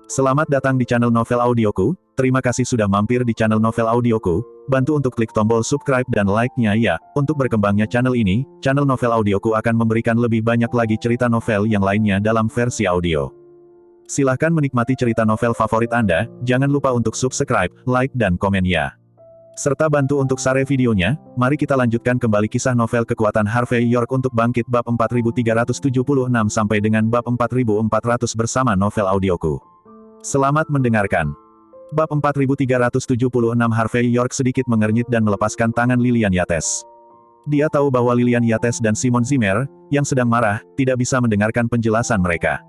Selamat datang di channel Novel Audioku. Terima kasih sudah mampir di channel Novel Audioku. Bantu untuk klik tombol subscribe dan like-nya ya. Untuk berkembangnya channel ini, channel Novel Audioku akan memberikan lebih banyak lagi cerita novel yang lainnya dalam versi audio. Silahkan menikmati cerita novel favorit Anda, jangan lupa untuk subscribe, like dan komen ya. Serta bantu untuk share videonya. Mari kita lanjutkan kembali kisah novel kekuatan Harvey York untuk bangkit bab 4376 sampai dengan bab 4400 bersama Novel Audioku. Selamat mendengarkan. Bab 4376 Harvey York sedikit mengernyit dan melepaskan tangan Lilian Yates. Dia tahu bahwa Lilian Yates dan Simon Zimmer, yang sedang marah, tidak bisa mendengarkan penjelasan mereka.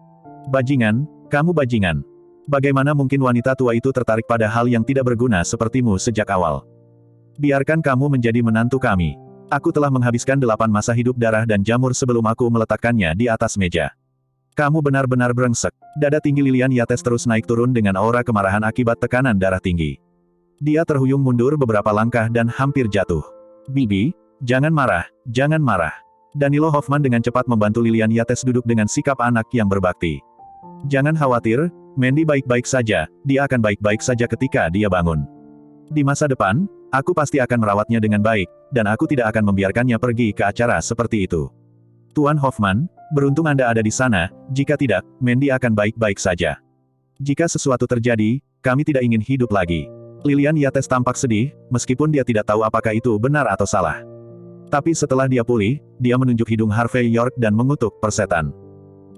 Bajingan, kamu bajingan. Bagaimana mungkin wanita tua itu tertarik pada hal yang tidak berguna sepertimu sejak awal? Biarkan kamu menjadi menantu kami. Aku telah menghabiskan 8 masa hidup darah dan jamur sebelum aku meletakkannya di atas meja. Kamu benar-benar brengsek. Dada tinggi Lilian Yates terus naik turun dengan aura kemarahan akibat tekanan darah tinggi. Dia terhuyung mundur beberapa langkah dan hampir jatuh. Bibi, jangan marah, jangan marah. Danilo Hoffman dengan cepat membantu Lilian Yates duduk dengan sikap anak yang berbakti. Jangan khawatir, Mandy baik-baik saja, dia akan baik-baik saja ketika dia bangun. Di masa depan, aku pasti akan merawatnya dengan baik, dan aku tidak akan membiarkannya pergi ke acara seperti itu. Tuan Hoffman, beruntung Anda ada di sana, jika tidak, Mandy akan baik-baik saja. Jika sesuatu terjadi, kami tidak ingin hidup lagi. Lilian Yates tampak sedih, meskipun dia tidak tahu apakah itu benar atau salah. Tapi setelah dia pulih, dia menunjuk hidung Harvey York dan mengutuk persetan.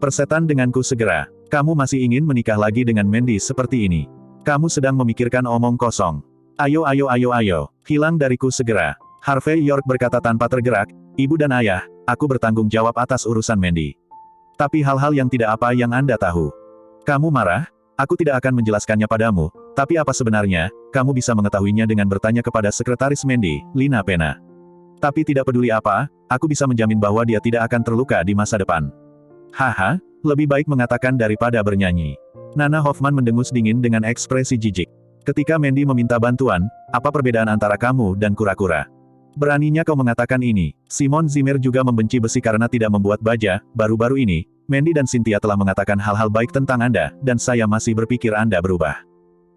Persetan denganku segera. Kamu masih ingin menikah lagi dengan Mandy seperti ini. Kamu sedang memikirkan omong kosong. Ayo, hilang dariku segera. Harvey York berkata tanpa tergerak, Ibu dan Ayah, aku bertanggung jawab atas urusan Mandy. Tapi hal-hal yang tidak apa yang Anda tahu. Kamu marah? Aku tidak akan menjelaskannya padamu, tapi apa sebenarnya, kamu bisa mengetahuinya dengan bertanya kepada sekretaris Mandy, Lina Pena. Tapi tidak peduli apa, aku bisa menjamin bahwa dia tidak akan terluka di masa depan. Haha, lebih baik mengatakan daripada bernyanyi. Nana Hoffman mendengus dingin dengan ekspresi jijik. Ketika Mandy meminta bantuan, apa perbedaan antara kamu dan kura-kura? Beraninya kau mengatakan ini. Simon Zimmer juga membenci besi karena tidak membuat baja. Baru-baru ini, Mandy dan Cynthia telah mengatakan hal-hal baik tentang Anda, dan saya masih berpikir Anda berubah.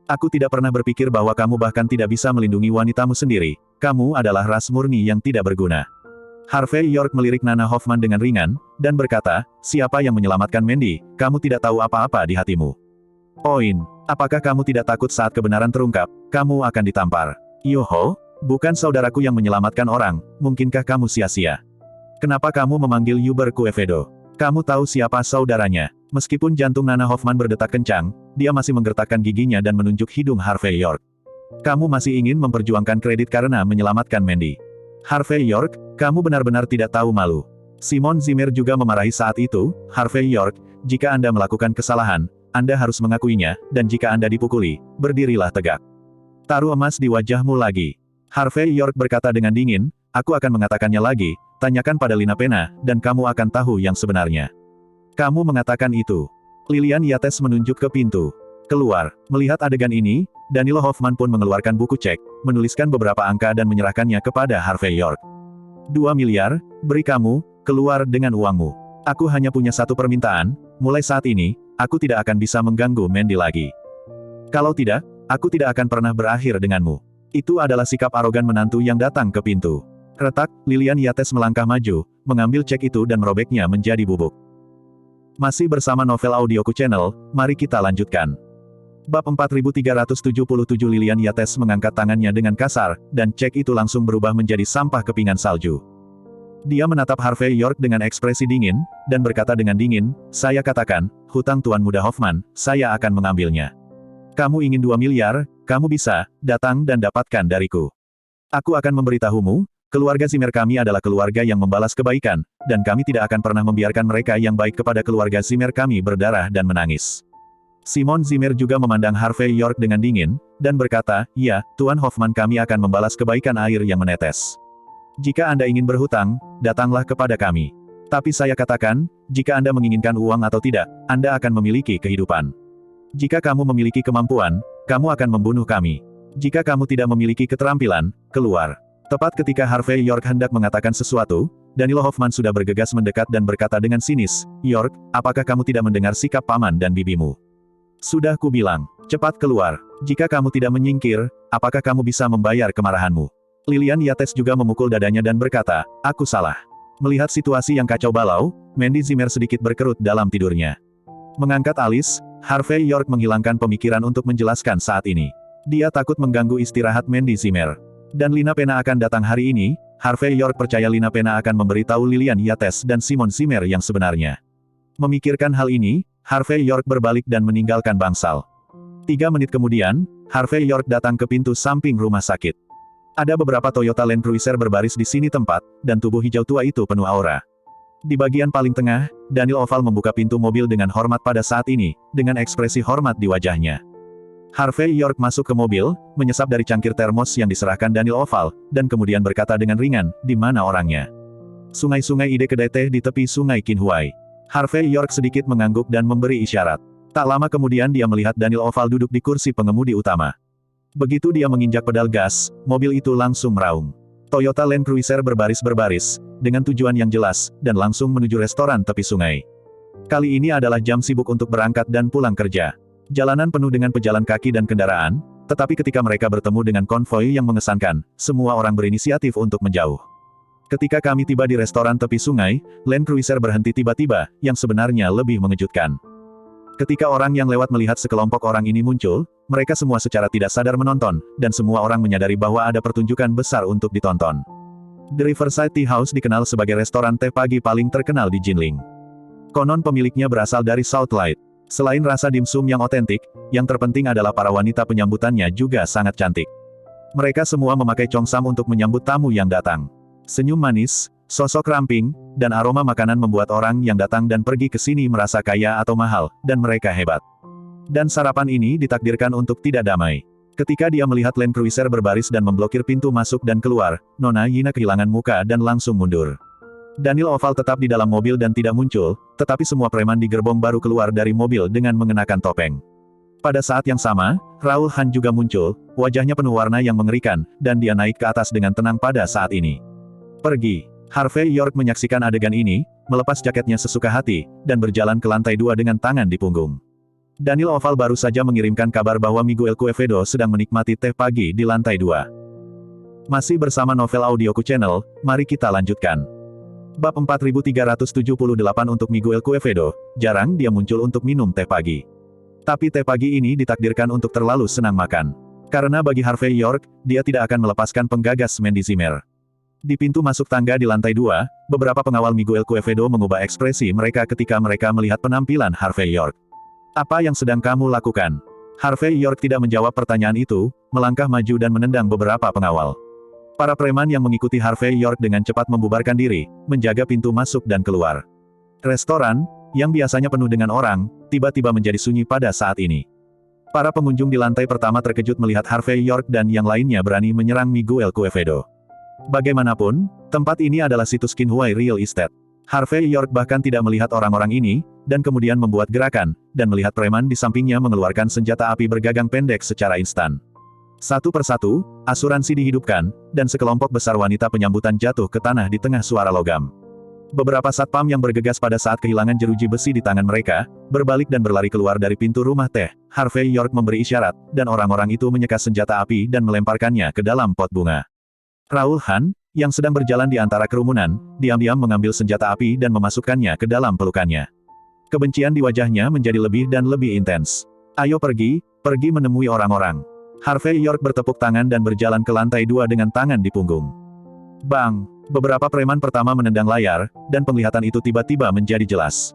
Aku tidak pernah berpikir bahwa kamu bahkan tidak bisa melindungi wanitamu sendiri. Kamu adalah ras murni yang tidak berguna. Harvey York melirik Nana Hoffman dengan ringan, dan berkata, siapa yang menyelamatkan Mandy? Kamu tidak tahu apa-apa di hatimu. Poin. Apakah kamu tidak takut saat kebenaran terungkap, kamu akan ditampar? Yoho? Bukan saudaraku yang menyelamatkan orang, mungkinkah kamu sia-sia? Kenapa kamu memanggil Hubert Quevedo? Kamu tahu siapa saudaranya? Meskipun jantung Nana Hoffman berdetak kencang, dia masih menggertakkan giginya dan menunjuk hidung Harvey York. Kamu masih ingin memperjuangkan kredit karena menyelamatkan Mandy. Harvey York, kamu benar-benar tidak tahu malu. Simon Zimmer juga memarahi saat itu, Harvey York, jika Anda melakukan kesalahan, Anda harus mengakuinya, dan jika Anda dipukuli, berdirilah tegak. Taruh emas di wajahmu lagi. Harvey York berkata dengan dingin, aku akan mengatakannya lagi, tanyakan pada Lina Pena, dan kamu akan tahu yang sebenarnya. Kamu mengatakan itu. Lilian Yates menunjuk ke pintu. Keluar. Melihat adegan ini, Danilo Hoffman pun mengeluarkan buku cek, menuliskan beberapa angka dan menyerahkannya kepada Harvey York. 2 miliar, beri kamu, keluar dengan uangmu. Aku hanya punya satu permintaan, mulai saat ini, aku tidak akan bisa mengganggu Mandy lagi. Kalau tidak, aku tidak akan pernah berakhir denganmu. Itu adalah sikap arogan menantu yang datang ke pintu. Retak, Lilian Yates melangkah maju, mengambil cek itu dan merobeknya menjadi bubuk. Masih bersama Novel Audioku Channel, mari kita lanjutkan. Bab 4377 Lilian Yates mengangkat tangannya dengan kasar, dan cek itu langsung berubah menjadi sampah kepingan salju. Dia menatap Harvey York dengan ekspresi dingin, dan berkata dengan dingin, saya katakan, hutang Tuan Muda Hoffman, saya akan mengambilnya. Kamu ingin 2 miliar, kamu bisa, datang dan dapatkan dariku. Aku akan memberitahumu, keluarga Zimmer kami adalah keluarga yang membalas kebaikan, dan kami tidak akan pernah membiarkan mereka yang baik kepada keluarga Zimmer kami berdarah dan menangis. Simon Zimmer juga memandang Harvey York dengan dingin, dan berkata, ya, Tuan Hoffman kami akan membalas kebaikan air yang menetes. Jika Anda ingin berhutang, datanglah kepada kami. Tapi saya katakan, jika Anda menginginkan uang atau tidak, Anda akan memiliki kehidupan. Jika kamu memiliki kemampuan, kamu akan membunuh kami. Jika kamu tidak memiliki keterampilan, keluar. Tepat ketika Harvey York hendak mengatakan sesuatu, Danilo Hoffman sudah bergegas mendekat dan berkata dengan sinis, "York, apakah kamu tidak mendengar sikap paman dan bibimu? Sudah kubilang, cepat keluar. Jika kamu tidak menyingkir, apakah kamu bisa membayar kemarahanmu?" Lilian Yates juga memukul dadanya dan berkata, "Aku salah." Melihat situasi yang kacau balau, Mandy Zimmer sedikit berkerut dalam tidurnya. Mengangkat alis, Harvey York menghilangkan pemikiran untuk menjelaskan saat ini. Dia takut mengganggu istirahat Mandy Zimmer. Dan Lina Pena akan datang hari ini. Harvey York percaya Lina Pena akan memberitahu Lilian Yates dan Simon Zimmer yang sebenarnya. Memikirkan hal ini, Harvey York berbalik dan meninggalkan bangsal. 3 menit kemudian, Harvey York datang ke pintu samping rumah sakit. Ada beberapa Toyota Land Cruiser berbaris di sini tempat, dan tubuh hijau tua itu penuh aura. Di bagian paling tengah, Daniel Oval membuka pintu mobil dengan hormat pada saat ini, dengan ekspresi hormat di wajahnya. Harvey York masuk ke mobil, menyesap dari cangkir termos yang diserahkan Daniel Oval, dan kemudian berkata dengan ringan, "Di mana orangnya?" "Sungai-sungai ide kedai teh di tepi sungai Qinhuai." Harvey York sedikit mengangguk dan memberi isyarat. Tak lama kemudian dia melihat Daniel Oval duduk di kursi pengemudi utama. Begitu dia menginjak pedal gas, mobil itu langsung meraung. Toyota Land Cruiser berbaris-berbaris, dengan tujuan yang jelas, dan langsung menuju restoran tepi sungai. Kali ini adalah jam sibuk untuk berangkat dan pulang kerja. Jalanan penuh dengan pejalan kaki dan kendaraan, tetapi ketika mereka bertemu dengan konvoi yang mengesankan, semua orang berinisiatif untuk menjauh. Ketika kami tiba di restoran tepi sungai, Land Cruiser berhenti tiba-tiba, yang sebenarnya lebih mengejutkan. Ketika orang yang lewat melihat sekelompok orang ini muncul, mereka semua secara tidak sadar menonton, dan semua orang menyadari bahwa ada pertunjukan besar untuk ditonton. The Riverside Tea House dikenal sebagai restoran teh pagi paling terkenal di Jinling. Konon pemiliknya berasal dari South Light. Selain rasa dimsum yang otentik, yang terpenting adalah para wanita penyambutannya juga sangat cantik. Mereka semua memakai congsam untuk menyambut tamu yang datang. Senyum manis, sosok ramping, dan aroma makanan membuat orang yang datang dan pergi ke sini merasa kaya atau mahal, dan mereka hebat. Dan sarapan ini ditakdirkan untuk tidak damai. Ketika dia melihat Land Cruiser berbaris dan memblokir pintu masuk dan keluar, Nona Yina kehilangan muka dan langsung mundur. Daniel Oval tetap di dalam mobil dan tidak muncul, tetapi semua preman di gerbong baru keluar dari mobil dengan mengenakan topeng. Pada saat yang sama, Raoul Han juga muncul, wajahnya penuh warna yang mengerikan, dan dia naik ke atas dengan tenang pada saat ini. "Pergi." Harvey York menyaksikan adegan ini, melepas jaketnya sesuka hati, dan berjalan ke lantai 2 dengan tangan di punggung. Daniel Oval baru saja mengirimkan kabar bahwa Miguel Quevedo sedang menikmati teh pagi di lantai 2. Masih bersama Novel Audioku Channel, mari kita lanjutkan. Bab 4378 untuk Miguel Quevedo, jarang dia muncul untuk minum teh pagi. Tapi teh pagi ini ditakdirkan untuk terlalu senang makan. Karena bagi Harvey York, dia tidak akan melepaskan penggagas Mandy Zimmer. Di pintu masuk tangga di lantai 2, beberapa pengawal Miguel Quevedo mengubah ekspresi mereka ketika mereka melihat penampilan Harvey York. "Apa yang sedang kamu lakukan?" Harvey York tidak menjawab pertanyaan itu, melangkah maju dan menendang beberapa pengawal. Para preman yang mengikuti Harvey York dengan cepat membubarkan diri, menjaga pintu masuk dan keluar. Restoran, yang biasanya penuh dengan orang, tiba-tiba menjadi sunyi pada saat ini. Para pengunjung di lantai pertama terkejut melihat Harvey York dan yang lainnya berani menyerang Miguel Quevedo. Bagaimanapun, tempat ini adalah situs Qinhuai Real Estate. Harvey York bahkan tidak melihat orang-orang ini, dan kemudian membuat gerakan, dan melihat preman di sampingnya mengeluarkan senjata api bergagang pendek secara instan. Satu persatu, asuransi dihidupkan, dan sekelompok besar wanita penyambutan jatuh ke tanah di tengah suara logam. Beberapa satpam yang bergegas pada saat kehilangan jeruji besi di tangan mereka, berbalik dan berlari keluar dari pintu rumah teh. Harvey York memberi isyarat, dan orang-orang itu menyeka senjata api dan melemparkannya ke dalam pot bunga. Raoul Han, yang sedang berjalan di antara kerumunan, diam-diam mengambil senjata api dan memasukkannya ke dalam pelukannya. Kebencian di wajahnya menjadi lebih dan lebih intens. "Ayo pergi, pergi menemui orang-orang." Harvey York bertepuk tangan dan berjalan ke lantai 2 dengan tangan di punggung. Bang! Beberapa preman pertama menendang layar, dan penglihatan itu tiba-tiba menjadi jelas.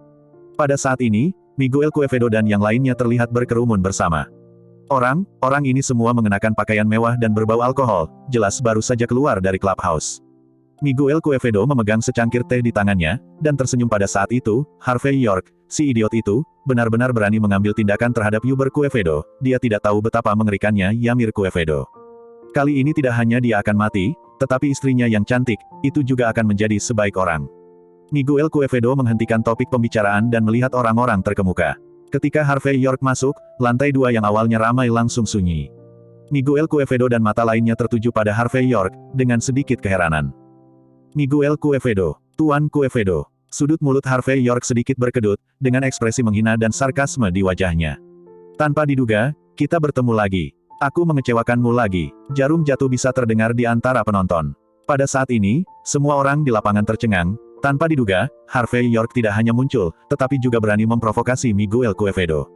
Pada saat ini, Miguel Quevedo dan yang lainnya terlihat berkerumun bersama. Orang ini semua mengenakan pakaian mewah dan berbau alkohol, jelas baru saja keluar dari clubhouse. Miguel Quevedo memegang secangkir teh di tangannya, dan tersenyum pada saat itu. Harvey York, si idiot itu, benar-benar berani mengambil tindakan terhadap Hubert Quevedo. Dia tidak tahu betapa mengerikannya Yamir Quevedo. Kali ini tidak hanya dia akan mati, tetapi istrinya yang cantik, itu juga akan menjadi sebaik orang. Miguel Quevedo menghentikan topik pembicaraan dan melihat orang-orang terkemuka. Ketika Harvey York masuk, lantai 2 yang awalnya ramai langsung sunyi. Miguel Quevedo dan mata lainnya tertuju pada Harvey York, dengan sedikit keheranan. Miguel Quevedo, Tuan Quevedo. Sudut mulut Harvey York sedikit berkedut, dengan ekspresi menghina dan sarkasme di wajahnya. Tanpa diduga, kita bertemu lagi. Aku mengecewakanmu lagi. Jarum jatuh bisa terdengar di antara penonton. Pada saat ini, semua orang di lapangan tercengang. Tanpa diduga, Harvey York tidak hanya muncul, tetapi juga berani memprovokasi Miguel Quevedo.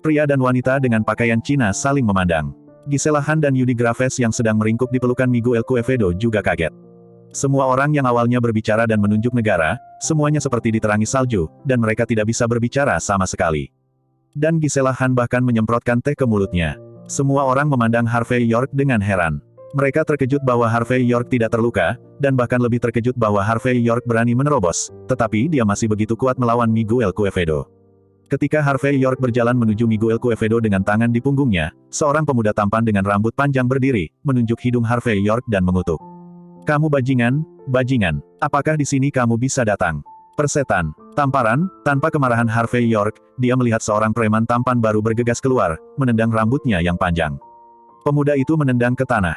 Pria dan wanita dengan pakaian Cina saling memandang. Gisela Han dan Yudi Graves yang sedang meringkuk di pelukan Miguel Quevedo juga kaget. Semua orang yang awalnya berbicara dan menunjuk negara, semuanya seperti diterangi salju, dan mereka tidak bisa berbicara sama sekali. Dan Gisela Han bahkan menyemprotkan teh ke mulutnya. Semua orang memandang Harvey York dengan heran. Mereka terkejut bahwa Harvey York tidak terluka, dan bahkan lebih terkejut bahwa Harvey York berani menerobos, tetapi dia masih begitu kuat melawan Miguel Quevedo. Ketika Harvey York berjalan menuju Miguel Quevedo dengan tangan di punggungnya, seorang pemuda tampan dengan rambut panjang berdiri, menunjuk hidung Harvey York dan mengutuk. Kamu bajingan, bajingan, apakah di sini kamu bisa datang? Persetan, tamparan, tanpa kemarahan Harvey York, dia melihat seorang preman tampan baru bergegas keluar, menendang rambutnya yang panjang. Pemuda itu menendang ke tanah.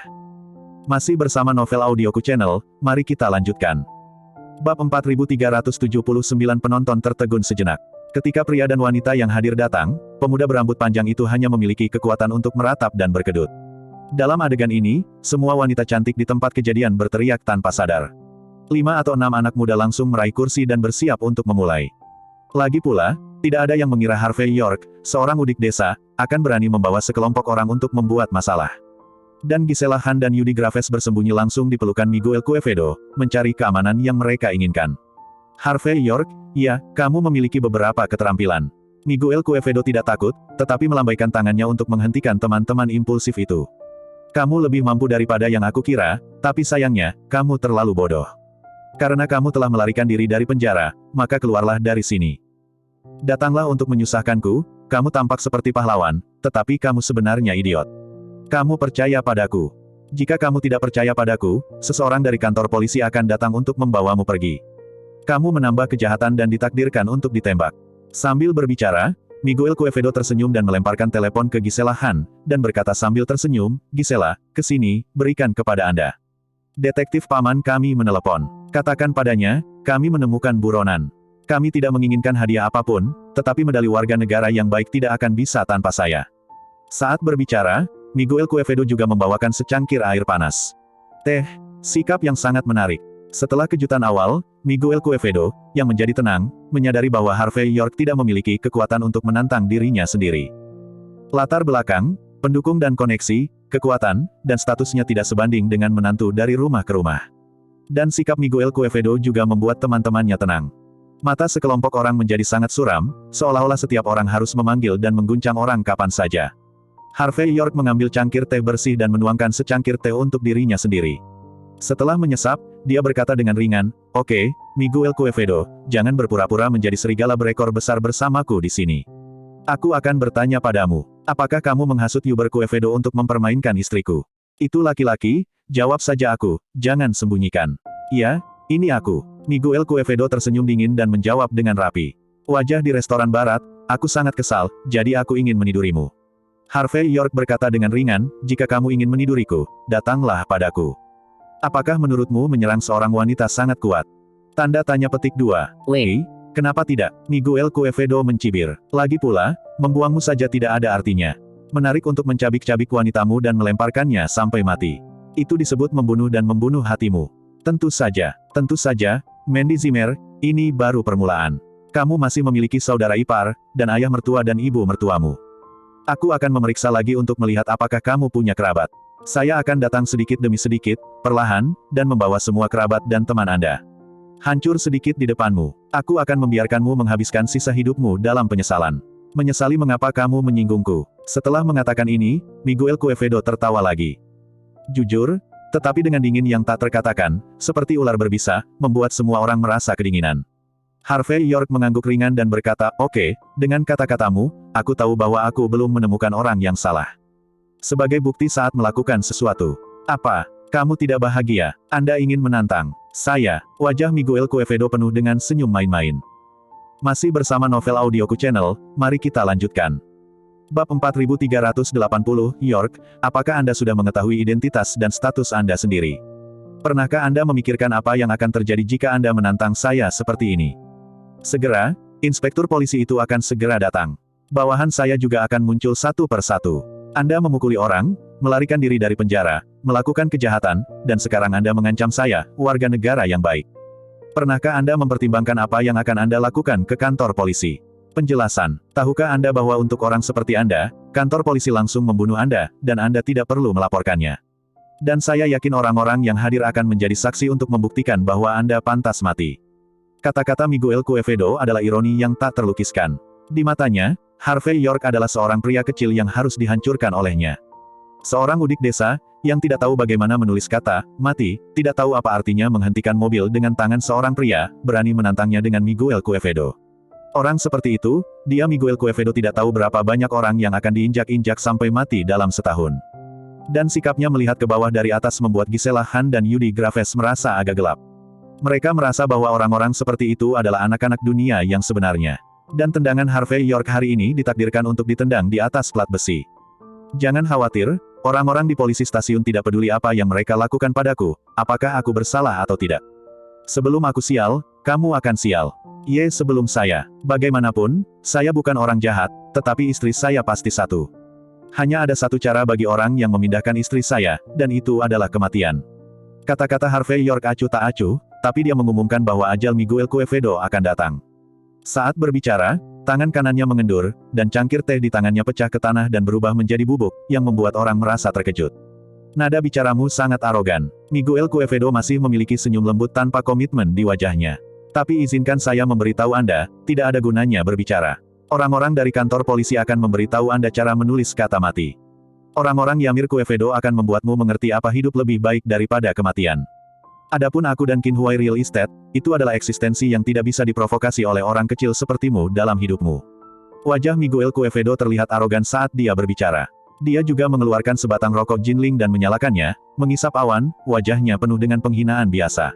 Masih bersama Novel Audioku Channel, mari kita lanjutkan. Bab 4379 penonton tertegun sejenak. Ketika pria dan wanita yang hadir datang, pemuda berambut panjang itu hanya memiliki kekuatan untuk meratap dan berkedut. Dalam adegan ini, semua wanita cantik di tempat kejadian berteriak tanpa sadar. 5 atau 6 anak muda langsung meraih kursi dan bersiap untuk memulai. Lagi pula, tidak ada yang mengira Harvey York, seorang udik desa, akan berani membawa sekelompok orang untuk membuat masalah. Dan Gisela Han dan Yudi Graves bersembunyi langsung di pelukan Miguel Quevedo, mencari keamanan yang mereka inginkan. Harvey York, ya, kamu memiliki beberapa keterampilan. Miguel Quevedo tidak takut, tetapi melambaikan tangannya untuk menghentikan teman-teman impulsif itu. Kamu lebih mampu daripada yang aku kira, tapi sayangnya, kamu terlalu bodoh. Karena kamu telah melarikan diri dari penjara, maka keluarlah dari sini. Datanglah untuk menyusahkanku, kamu tampak seperti pahlawan, tetapi kamu sebenarnya idiot. Kamu percaya padaku. Jika kamu tidak percaya padaku, seseorang dari kantor polisi akan datang untuk membawamu pergi. Kamu menambah kejahatan dan ditakdirkan untuk ditembak. Sambil berbicara, Miguel Quevedo tersenyum dan melemparkan telepon ke Gisela Han, dan berkata sambil tersenyum, Gisela, ke sini, berikan kepada Anda. Detektif paman kami menelepon. Katakan padanya, kami menemukan buronan. Kami tidak menginginkan hadiah apapun, tetapi medali warga negara yang baik tidak akan bisa tanpa saya. Saat berbicara, Miguel Quevedo juga membawakan secangkir air panas. Teh, sikap yang sangat menarik. Setelah kejutan awal, Miguel Quevedo, yang menjadi tenang, menyadari bahwa Harvey York tidak memiliki kekuatan untuk menantang dirinya sendiri. Latar belakang, pendukung dan koneksi, kekuatan, dan statusnya tidak sebanding dengan menantu dari rumah ke rumah. Dan sikap Miguel Quevedo juga membuat teman-temannya tenang. Mata sekelompok orang menjadi sangat suram, seolah-olah setiap orang harus memanggil dan mengguncang orang kapan saja. Harvey York mengambil cangkir teh bersih dan menuangkan secangkir teh untuk dirinya sendiri. Setelah menyesap, dia berkata dengan ringan, Oke, Miguel Quevedo, jangan berpura-pura menjadi serigala berekor besar bersamaku di sini. Aku akan bertanya padamu, apakah kamu menghasut Hubert Quevedo untuk mempermainkan istriku? Itu laki-laki, jawab saja aku, jangan sembunyikan. Ya, ini aku. Miguel Quevedo tersenyum dingin dan menjawab dengan rapi. Wajah di restoran barat, aku sangat kesal, jadi aku ingin menidurimu. Harvey York berkata dengan ringan, jika kamu ingin meniduriku, datanglah padaku. Apakah menurutmu menyerang seorang wanita sangat kuat? Tanda tanya petik 2. Wei, kenapa tidak? Miguel Quevedo mencibir. Lagi pula, membuangmu saja tidak ada artinya. Menarik untuk mencabik-cabik wanitamu dan melemparkannya sampai mati. Itu disebut membunuh dan membunuh hatimu. Tentu saja, Mandy Zimmer, ini baru permulaan. Kamu masih memiliki saudara ipar, dan ayah mertua dan ibu mertuamu. Aku akan memeriksa lagi untuk melihat apakah kamu punya kerabat. Saya akan datang sedikit demi sedikit, perlahan, dan membawa semua kerabat dan teman Anda. Hancur sedikit di depanmu. Aku akan membiarkanmu menghabiskan sisa hidupmu dalam penyesalan. Menyesali mengapa kamu menyinggungku. Setelah mengatakan ini, Miguel Quevedo tertawa lagi. Jujur, tetapi dengan dingin yang tak terkatakan, seperti ular berbisa, membuat semua orang merasa kedinginan. Harvey York mengangguk ringan dan berkata, Oke, dengan kata-katamu, aku tahu bahwa aku belum menemukan orang yang salah. Sebagai bukti saat melakukan sesuatu. Apa? Kamu tidak bahagia? Anda ingin menantang saya? Wajah Miguel Quevedo penuh dengan senyum main-main. Masih bersama Novel Audioku Channel, mari kita lanjutkan. Bab 4380, York, apakah Anda sudah mengetahui identitas dan status Anda sendiri? Pernahkah Anda memikirkan apa yang akan terjadi jika Anda menantang saya seperti ini? Segera, inspektur polisi itu akan segera datang. Bawahan saya juga akan muncul satu persatu. Anda memukuli orang, melarikan diri dari penjara, melakukan kejahatan, dan sekarang Anda mengancam saya, warga negara yang baik. Pernahkah Anda mempertimbangkan apa yang akan Anda lakukan ke kantor polisi? Penjelasan. Tahukah Anda bahwa untuk orang seperti Anda, kantor polisi langsung membunuh Anda, dan Anda tidak perlu melaporkannya. Dan saya yakin orang-orang yang hadir akan menjadi saksi untuk membuktikan bahwa Anda pantas mati. Kata-kata Miguel Quevedo adalah ironi yang tak terlukiskan. Di matanya, Harvey York adalah seorang pria kecil yang harus dihancurkan olehnya. Seorang udik desa, yang tidak tahu bagaimana menulis kata, mati, tidak tahu apa artinya menghentikan mobil dengan tangan seorang pria, berani menantangnya dengan Miguel Quevedo. Orang seperti itu, dia Miguel Quevedo tidak tahu berapa banyak orang yang akan diinjak-injak sampai mati dalam setahun. Dan sikapnya melihat ke bawah dari atas membuat Gisela Han dan Yudi Graves merasa agak gelap. Mereka merasa bahwa orang-orang seperti itu adalah anak-anak dunia yang sebenarnya. Dan tendangan Harvey York hari ini ditakdirkan untuk ditendang di atas plat besi. Jangan khawatir, orang-orang di polisi stasiun tidak peduli apa yang mereka lakukan padaku, apakah aku bersalah atau tidak. Sebelum aku sial, kamu akan sial. Sebelum saya. Bagaimanapun, saya bukan orang jahat, tetapi istri saya pasti satu. Hanya ada satu cara bagi orang yang memindahkan istri saya, dan itu adalah kematian. Kata-kata Harvey York acuh tak acuh, tapi dia mengumumkan bahwa ajal Miguel Quevedo akan datang. Saat berbicara, tangan kanannya mengendur, dan cangkir teh di tangannya pecah ke tanah dan berubah menjadi bubuk, yang membuat orang merasa terkejut. Nada bicaramu sangat arogan. Miguel Quevedo masih memiliki senyum lembut tanpa komitmen di wajahnya. Tapi izinkan saya memberitahu Anda, tidak ada gunanya berbicara. Orang-orang dari kantor polisi akan memberitahu Anda cara menulis kata mati. Orang-orang Yamir Quevedo akan membuatmu mengerti apa hidup lebih baik daripada kematian. Adapun aku dan Qinhuai Real Estate, itu adalah eksistensi yang tidak bisa diprovokasi oleh orang kecil sepertimu dalam hidupmu. Wajah Miguel Quevedo terlihat arogan saat dia berbicara. Dia juga mengeluarkan sebatang rokok Jinling dan menyalakannya, mengisap awan, wajahnya penuh dengan penghinaan biasa.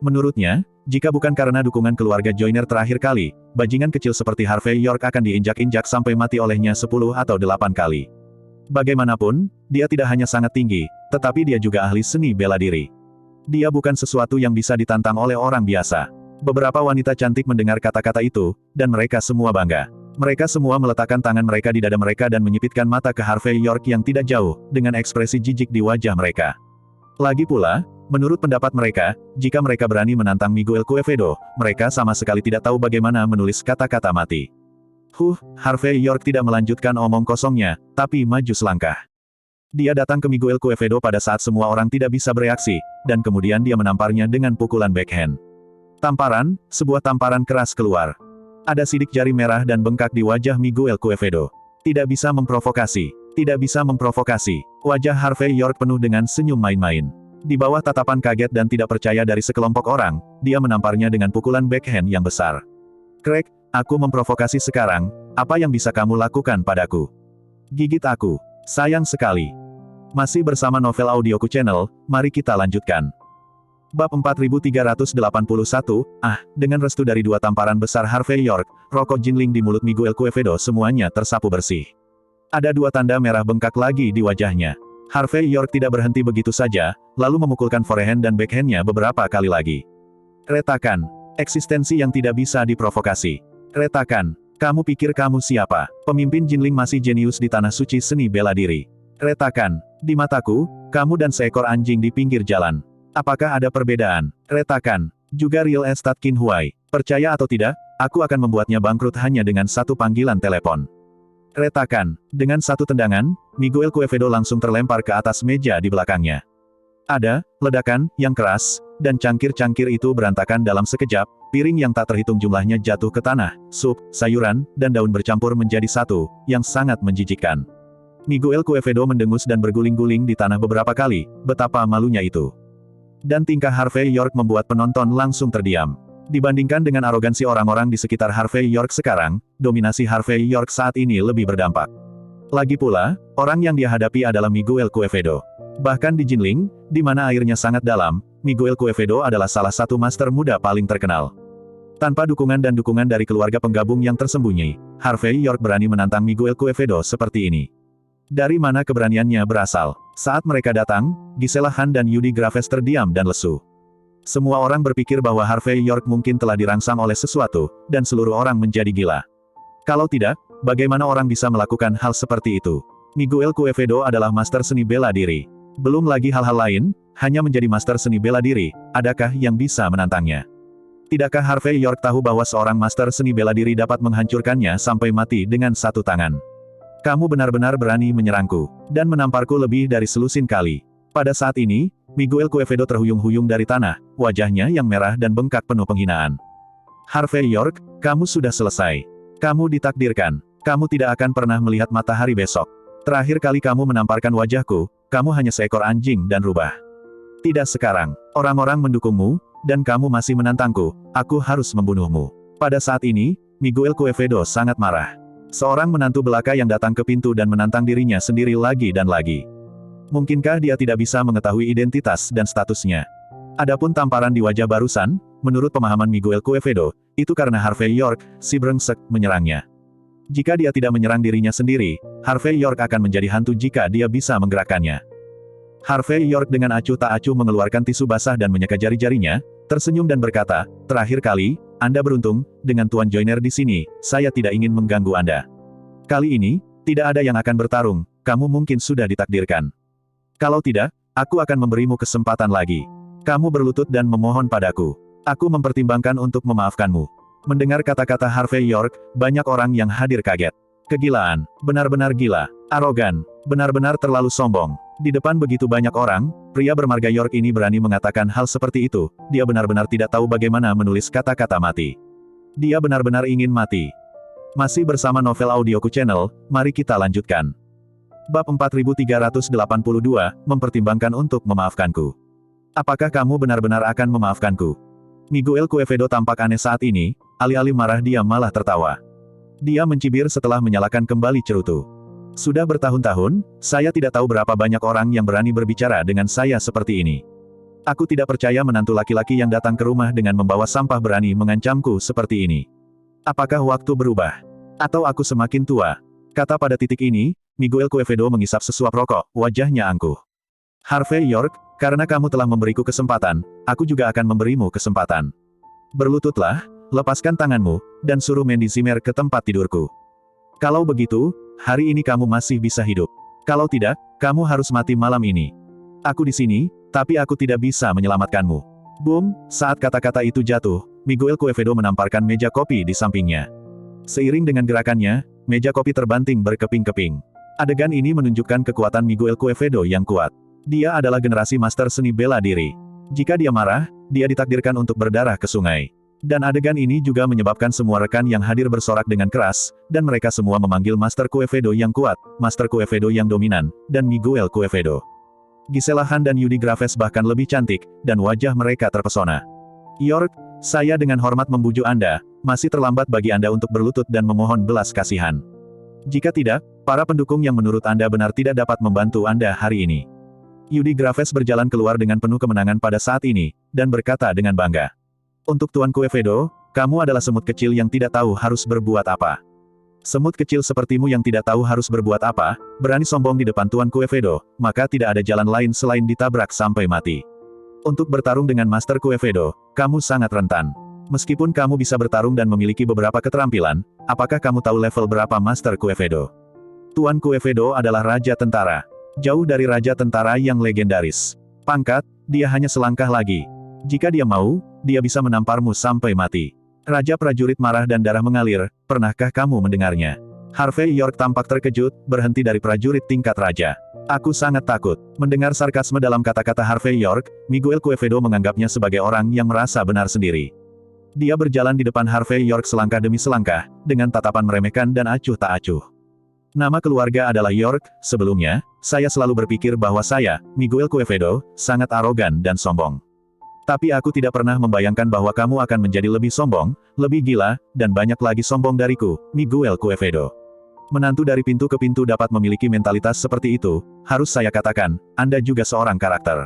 Menurutnya, jika bukan karena dukungan keluarga Joyner terakhir kali, bajingan kecil seperti Harvey York akan diinjak-injak sampai mati olehnya 10 atau 8 kali. Bagaimanapun, dia tidak hanya sangat tinggi, tetapi dia juga ahli seni bela diri. Dia bukan sesuatu yang bisa ditantang oleh orang biasa. Beberapa wanita cantik mendengar kata-kata itu, dan mereka semua bangga. Mereka semua meletakkan tangan mereka di dada mereka dan menyipitkan mata ke Harvey York yang tidak jauh, dengan ekspresi jijik di wajah mereka. Lagi pula, menurut pendapat mereka, jika mereka berani menantang Miguel Quevedo, mereka sama sekali tidak tahu bagaimana menulis kata-kata mati. Harvey York tidak melanjutkan omong kosongnya, tapi maju selangkah. Dia datang ke Miguel Quevedo pada saat semua orang tidak bisa bereaksi, dan kemudian dia menamparnya dengan pukulan backhand. Tamparan, sebuah tamparan keras keluar. Ada sidik jari merah dan bengkak di wajah Miguel Quevedo. Tidak bisa memprovokasi. Tidak bisa memprovokasi. Wajah Harvey York penuh dengan senyum main-main. Di bawah tatapan kaget dan tidak percaya dari sekelompok orang, dia menamparnya dengan pukulan backhand yang besar. Craig, aku memprovokasi sekarang, apa yang bisa kamu lakukan padaku? Gigit aku. Sayang sekali. Masih bersama Novel Audioku Channel, mari kita lanjutkan. Bab 4381, dengan restu dari dua tamparan besar Harvey York, rokok Jinling di mulut Miguel Quevedo semuanya tersapu bersih. Ada dua tanda merah bengkak lagi di wajahnya. Harvey York tidak berhenti begitu saja, lalu memukulkan forehand dan backhandnya beberapa kali lagi. Retakan. Eksistensi yang tidak bisa diprovokasi. Retakan. Kamu pikir kamu siapa? Pemimpin Jinling masih jenius di tanah suci seni bela diri. Retakan. Di mataku, kamu dan seekor anjing di pinggir jalan. Apakah ada perbedaan? Retakan. Juga Real Estate Qinhuai. Percaya atau tidak, aku akan membuatnya bangkrut hanya dengan satu panggilan telepon. Retakan. Dengan satu tendangan, Miguel Quevedo langsung terlempar ke atas meja di belakangnya. Ada ledakan yang keras, dan cangkir-cangkir itu berantakan dalam sekejap, piring yang tak terhitung jumlahnya jatuh ke tanah, sup, sayuran, dan daun bercampur menjadi satu, yang sangat menjijikkan. Miguel Quevedo mendengus dan berguling-guling di tanah beberapa kali, betapa malunya itu. Dan tingkah Harvey York membuat penonton langsung terdiam. Dibandingkan dengan arogansi orang-orang di sekitar Harvey York sekarang, dominasi Harvey York saat ini lebih berdampak. Lagi pula, orang yang dia hadapi adalah Miguel Quevedo. Bahkan di Jinling, di mana airnya sangat dalam, Miguel Quevedo adalah salah satu master muda paling terkenal. Tanpa dukungan dan dukungan dari keluarga penggabung yang tersembunyi, Harvey York berani menantang Miguel Quevedo seperti ini. Dari mana keberaniannya berasal? Saat mereka datang, Gisela Han dan Yudi Graves terdiam dan lesu. Semua orang berpikir bahwa Harvey York mungkin telah dirangsang oleh sesuatu, dan seluruh orang menjadi gila. Kalau tidak, bagaimana orang bisa melakukan hal seperti itu? Miguel Quevedo adalah master seni bela diri. Belum lagi hal-hal lain, hanya menjadi master seni bela diri, adakah yang bisa menantangnya? Tidakkah Harvey York tahu bahwa seorang master seni bela diri dapat menghancurkannya sampai mati dengan satu tangan? Kamu benar-benar berani menyerangku, dan menamparku lebih dari selusin kali. Pada saat ini, Miguel Quevedo terhuyung-huyung dari tanah, wajahnya yang merah dan bengkak penuh penghinaan. Harvey York, kamu sudah selesai. Kamu ditakdirkan. Kamu tidak akan pernah melihat matahari besok. Terakhir kali kamu menamparkan wajahku, kamu hanya seekor anjing dan rubah. Tidak sekarang. Orang-orang mendukungmu, dan kamu masih menantangku, aku harus membunuhmu. Pada saat ini, Miguel Quevedo sangat marah. Seorang menantu belaka yang datang ke pintu dan menantang dirinya sendiri lagi dan lagi. Mungkinkah dia tidak bisa mengetahui identitas dan statusnya? Adapun tamparan di wajah barusan, menurut pemahaman Miguel Quevedo, itu karena Harvey York, si brengsek, menyerangnya. Jika dia tidak menyerang dirinya sendiri, Harvey York akan menjadi hantu jika dia bisa menggerakkannya. Harvey York dengan acuh tak acuh mengeluarkan tisu basah dan menyeka jari-jarinya, tersenyum dan berkata, terakhir kali, Anda beruntung, dengan Tuan Joyner di sini, saya tidak ingin mengganggu Anda. Kali ini, tidak ada yang akan bertarung, kamu mungkin sudah ditakdirkan. Kalau tidak, aku akan memberimu kesempatan lagi. Kamu berlutut dan memohon padaku. Aku mempertimbangkan untuk memaafkanmu. Mendengar kata-kata Harvey York, banyak orang yang hadir kaget. Kegilaan, benar-benar gila, arogan, benar-benar terlalu sombong. Di depan begitu banyak orang, pria bermarga York ini berani mengatakan hal seperti itu, dia benar-benar tidak tahu bagaimana menulis kata-kata mati. Dia benar-benar ingin mati. Masih bersama Novel Audioku Channel, mari kita lanjutkan. Bab 4382, mempertimbangkan untuk memaafkanku. Apakah kamu benar-benar akan memaafkanku? Miguel Quevedo tampak aneh saat ini, alih-alih marah dia malah tertawa. Dia mencibir setelah menyalakan kembali cerutu. Sudah bertahun-tahun, saya tidak tahu berapa banyak orang yang berani berbicara dengan saya seperti ini. Aku tidak percaya menantu laki-laki yang datang ke rumah dengan membawa sampah berani mengancamku seperti ini. Apakah waktu berubah? Atau aku semakin tua? Kata pada titik ini, Miguel Quevedo mengisap sesuap rokok, wajahnya angkuh. Harvey York, karena kamu telah memberiku kesempatan, aku juga akan memberimu kesempatan. Berlututlah, lepaskan tanganmu, dan suruh Mandy Zimmer ke tempat tidurku. Kalau begitu, hari ini kamu masih bisa hidup. Kalau tidak, kamu harus mati malam ini. Aku di sini, tapi aku tidak bisa menyelamatkanmu. Boom, saat kata-kata itu jatuh, Miguel Quevedo menamparkan meja kopi di sampingnya. Seiring dengan gerakannya, meja kopi terbanting berkeping-keping. Adegan ini menunjukkan kekuatan Miguel Quevedo yang kuat. Dia adalah generasi master seni bela diri. Jika dia marah, dia ditakdirkan untuk berdarah ke sungai. Dan adegan ini juga menyebabkan semua rekan yang hadir bersorak dengan keras, dan mereka semua memanggil Master Quevedo yang kuat, Master Quevedo yang dominan, dan Miguel Quevedo. Gisela Han dan Yudi Graves bahkan lebih cantik, dan wajah mereka terpesona. York, saya dengan hormat membujuk Anda, masih terlambat bagi Anda untuk berlutut dan memohon belas kasihan. Jika tidak, para pendukung yang menurut Anda benar tidak dapat membantu Anda hari ini. Yudi Graves berjalan keluar dengan penuh kemenangan pada saat ini, dan berkata dengan bangga. Untuk Tuan Quevedo, kamu adalah semut kecil yang tidak tahu harus berbuat apa. Semut kecil sepertimu yang tidak tahu harus berbuat apa, berani sombong di depan Tuan Quevedo, maka tidak ada jalan lain selain ditabrak sampai mati. Untuk bertarung dengan Master Quevedo, kamu sangat rentan. Meskipun kamu bisa bertarung dan memiliki beberapa keterampilan, apakah kamu tahu level berapa Master Quevedo? Tuan Quevedo adalah Raja Tentara. Jauh dari Raja Tentara yang legendaris. Pangkat, dia hanya selangkah lagi. Jika dia mau, dia bisa menamparmu sampai mati. Raja prajurit marah dan darah mengalir, pernahkah kamu mendengarnya? Harvey York tampak terkejut, berhenti dari prajurit tingkat raja. Aku sangat takut. Mendengar sarkasme dalam kata-kata Harvey York, Miguel Quevedo menganggapnya sebagai orang yang merasa benar sendiri. Dia berjalan di depan Harvey York selangkah demi selangkah, dengan tatapan meremehkan dan acuh tak acuh. Nama keluarga adalah York, sebelumnya, saya selalu berpikir bahwa saya, Miguel Quevedo, sangat arogan dan sombong. Tapi aku tidak pernah membayangkan bahwa kamu akan menjadi lebih sombong, lebih gila, dan banyak lagi sombong dariku, Miguel Quevedo. Menantu dari pintu ke pintu dapat memiliki mentalitas seperti itu, harus saya katakan, Anda juga seorang karakter.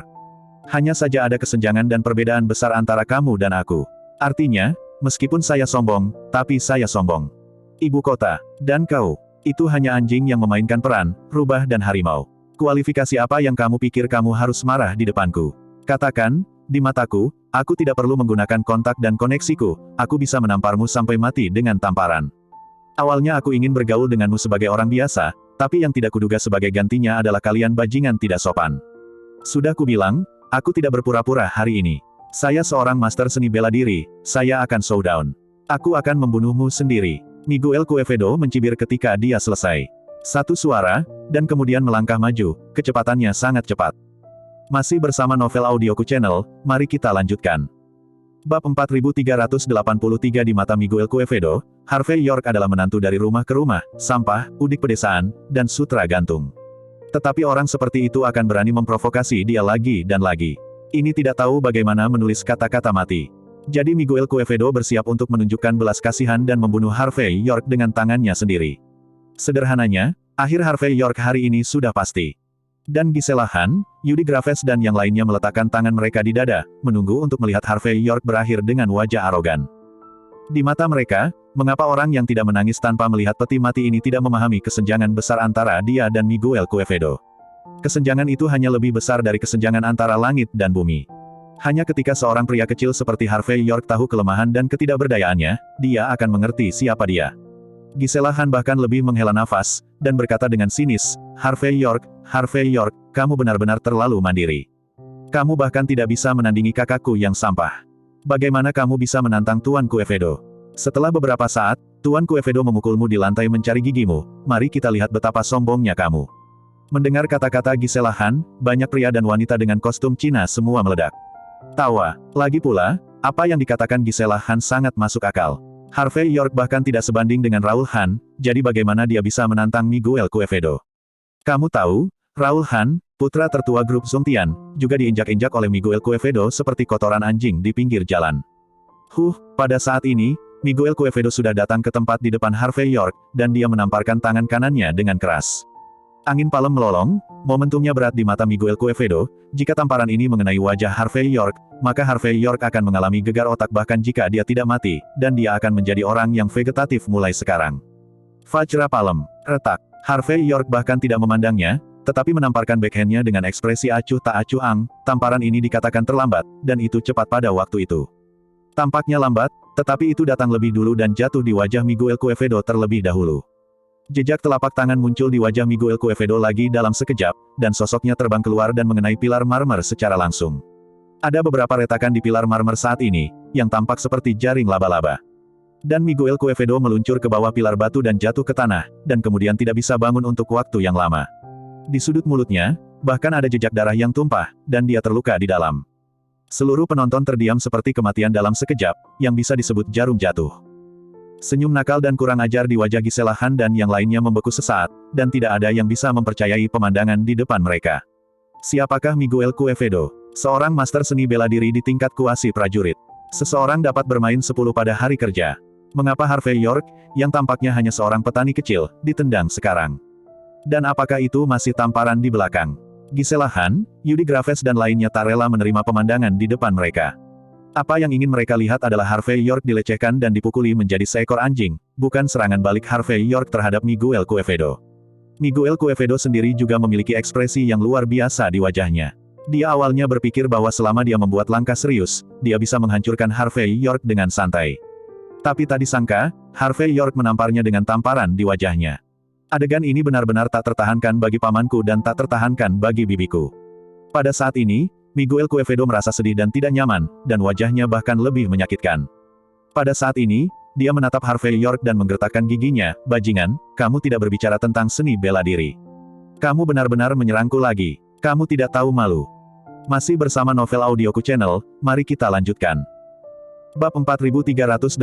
Hanya saja ada kesenjangan dan perbedaan besar antara kamu dan aku. Artinya, Meskipun saya sombong, tapi saya sombong. Ibu kota. Dan kau. Itu hanya anjing yang memainkan peran, rubah dan harimau. Kualifikasi apa yang kamu pikir kamu harus marah di depanku? Katakan, di mataku, aku tidak perlu menggunakan kontak dan koneksiku, aku bisa menamparmu sampai mati dengan tamparan. Awalnya aku ingin bergaul denganmu sebagai orang biasa, tapi yang tidak kuduga sebagai gantinya adalah kalian bajingan tidak sopan. Sudah kubilang, aku tidak berpura-pura hari ini. Saya seorang master seni bela diri, saya akan showdown. Aku akan membunuhmu sendiri. Miguel Cuevedo mencibir ketika dia selesai. Satu suara, dan kemudian melangkah maju, kecepatannya sangat cepat. Masih bersama Novel Audioku Channel, mari kita lanjutkan. Bab 4383 di mata Miguel Cuevedo, Harvey York adalah menantu dari rumah ke rumah, sampah, udik pedesaan, dan sutra gantung. Tetapi orang seperti itu akan berani memprovokasi dia lagi dan lagi. Ini tidak tahu bagaimana menulis kata-kata mati. Jadi Miguel Cuevedo bersiap untuk menunjukkan belas kasihan dan membunuh Harvey York dengan tangannya sendiri. Sederhananya, akhir Harvey York hari ini sudah pasti. Dan Gisela Han, Yudi Graves dan yang lainnya meletakkan tangan mereka di dada, menunggu untuk melihat Harvey York berakhir dengan wajah arogan. Di mata mereka, mengapa orang yang tidak menangis tanpa melihat peti mati ini tidak memahami kesenjangan besar antara dia dan Miguel Cuevedo. Kesenjangan itu hanya lebih besar dari kesenjangan antara langit dan bumi. Hanya ketika seorang pria kecil seperti Harvey York tahu kelemahan dan ketidakberdayaannya, dia akan mengerti siapa dia. Gisela Han bahkan lebih menghela nafas, dan berkata dengan sinis, Harvey York, kamu benar-benar terlalu mandiri. Kamu bahkan tidak bisa menandingi kakakku yang sampah. Bagaimana kamu bisa menantang Tuan Cuevedo? Setelah beberapa saat, Tuan Cuevedo memukulmu di lantai mencari gigimu, mari kita lihat betapa sombongnya kamu. Mendengar kata-kata Gisela Han, banyak pria dan wanita dengan kostum Cina semua meledak. Tawa. Lagi pula, apa yang dikatakan Gisela Han sangat masuk akal. Harvey York bahkan tidak sebanding dengan Raoul Han, jadi bagaimana dia bisa menantang Miguel Cuevedo? Kamu tahu, Raoul Han, putra tertua grup Zongtian, juga diinjak-injak oleh Miguel Cuevedo seperti kotoran anjing di pinggir jalan. Pada saat ini, Miguel Cuevedo sudah datang ke tempat di depan Harvey York, dan dia menamparkan tangan kanannya dengan keras. Angin palem melolong, momentumnya berat di mata Miguel Cuevedo, jika tamparan ini mengenai wajah Harvey York, maka Harvey York akan mengalami gegar otak bahkan jika dia tidak mati, dan dia akan menjadi orang yang vegetatif mulai sekarang. Vajra palem, retak. Harvey York bahkan tidak memandangnya, tetapi menamparkan backhandnya dengan ekspresi acuh tak acuh ang, tamparan ini dikatakan terlambat, dan itu cepat pada waktu itu. Tampaknya lambat, tetapi itu datang lebih dulu dan jatuh di wajah Miguel Cuevedo terlebih dahulu. Jejak telapak tangan muncul di wajah Miguel Cuevedo lagi dalam sekejap, dan sosoknya terbang keluar dan mengenai pilar marmer secara langsung. Ada beberapa retakan di pilar marmer saat ini, yang tampak seperti jaring laba-laba. Dan Miguel Cuevedo meluncur ke bawah pilar batu dan jatuh ke tanah, dan kemudian tidak bisa bangun untuk waktu yang lama. Di sudut mulutnya, bahkan ada jejak darah yang tumpah, dan dia terluka di dalam. Seluruh penonton terdiam seperti kematian dalam sekejap, yang bisa disebut jarum jatuh. Senyum nakal dan kurang ajar di wajah Gisela Han dan yang lainnya membeku sesaat, dan tidak ada yang bisa mempercayai pemandangan di depan mereka. Siapakah Miguel Cuevedo? Seorang master seni bela diri di tingkat kuasi prajurit. Seseorang dapat bermain 10 pada hari kerja. Mengapa Harvey York, yang tampaknya hanya seorang petani kecil, ditendang sekarang? Dan apakah itu masih tamparan di belakang? Gisela Han, Yudi Graves dan lainnya tak rela menerima pemandangan di depan mereka. Apa yang ingin mereka lihat adalah Harvey York dilecehkan dan dipukuli menjadi seekor anjing, bukan serangan balik Harvey York terhadap Miguel Cuevedo. Miguel Cuevedo sendiri juga memiliki ekspresi yang luar biasa di wajahnya. Dia awalnya berpikir bahwa selama dia membuat langkah serius, dia bisa menghancurkan Harvey York dengan santai. Tapi tak disangka, Harvey York menamparnya dengan tamparan di wajahnya. Adegan ini benar-benar tak tertahankan bagi pamanku dan tak tertahankan bagi bibiku. Pada saat ini, Miguel Cuevedo merasa sedih dan tidak nyaman, dan wajahnya bahkan lebih menyakitkan. Pada saat ini, dia menatap Harvey York dan menggertakkan giginya, bajingan, kamu tidak berbicara tentang seni bela diri. Kamu benar-benar menyerangku lagi. Kamu tidak tahu malu. Masih bersama Novel Audioku Channel, mari kita lanjutkan. Bab 4384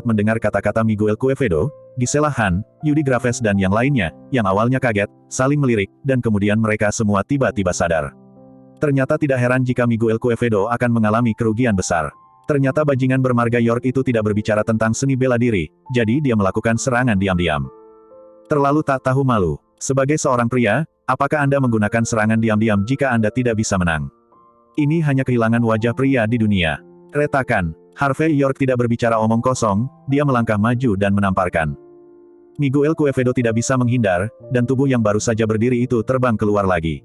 mendengar kata-kata Miguel Cuevedo, Gisela Han, Yudi Graves dan yang lainnya, yang awalnya kaget, saling melirik, dan kemudian mereka semua tiba-tiba sadar. Ternyata tidak heran jika Miguel Cuevedo akan mengalami kerugian besar. Ternyata bajingan bermarga York itu tidak berbicara tentang seni bela diri, jadi dia melakukan serangan diam-diam. Terlalu tak tahu malu. Sebagai seorang pria, apakah Anda menggunakan serangan diam-diam jika Anda tidak bisa menang? Ini hanya kehilangan wajah pria di dunia. Retakan. Harvey York tidak berbicara omong kosong, dia melangkah maju dan menamparkan. Miguel Quevedo tidak bisa menghindar, dan tubuh yang baru saja berdiri itu terbang keluar lagi.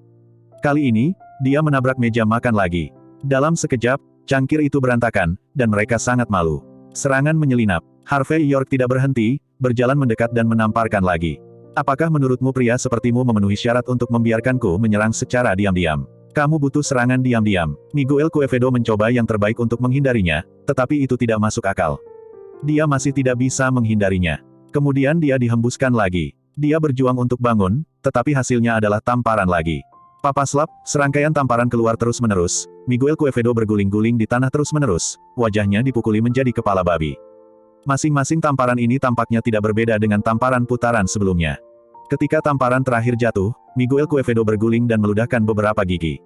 Kali ini, dia menabrak meja makan lagi. Dalam sekejap, cangkir itu berantakan, dan mereka sangat malu. Serangan menyelinap. Harvey York tidak berhenti, berjalan mendekat dan menamparkan lagi. Apakah menurutmu pria sepertimu memenuhi syarat untuk membiarkanku menyerang secara diam-diam? Kamu butuh serangan diam-diam. Miguel Quevedo mencoba yang terbaik untuk menghindarinya, tetapi itu tidak masuk akal. Dia masih tidak bisa menghindarinya. Kemudian dia dihembuskan lagi. Dia berjuang untuk bangun, tetapi hasilnya adalah tamparan lagi. Papaslap, serangkaian tamparan keluar terus-menerus. Miguel Quevedo berguling-guling di tanah terus-menerus, wajahnya dipukuli menjadi kepala babi. Masing-masing tamparan ini tampaknya tidak berbeda dengan tamparan putaran sebelumnya. Ketika tamparan terakhir jatuh, Miguel Quevedo berguling dan meludahkan beberapa gigi.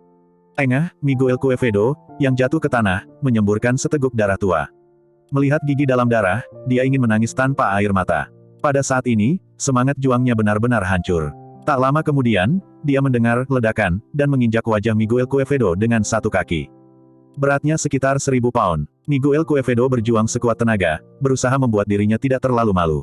Engah, Miguel Quevedo, yang jatuh ke tanah, menyemburkan seteguk darah tua. Melihat gigi dalam darah, dia ingin menangis tanpa air mata. Pada saat ini, semangat juangnya benar-benar hancur. Tak lama kemudian, dia mendengar ledakan, dan menginjak wajah Miguel Quevedo dengan satu kaki. Beratnya sekitar 1000 pound. Miguel Quevedo berjuang sekuat tenaga, berusaha membuat dirinya tidak terlalu malu.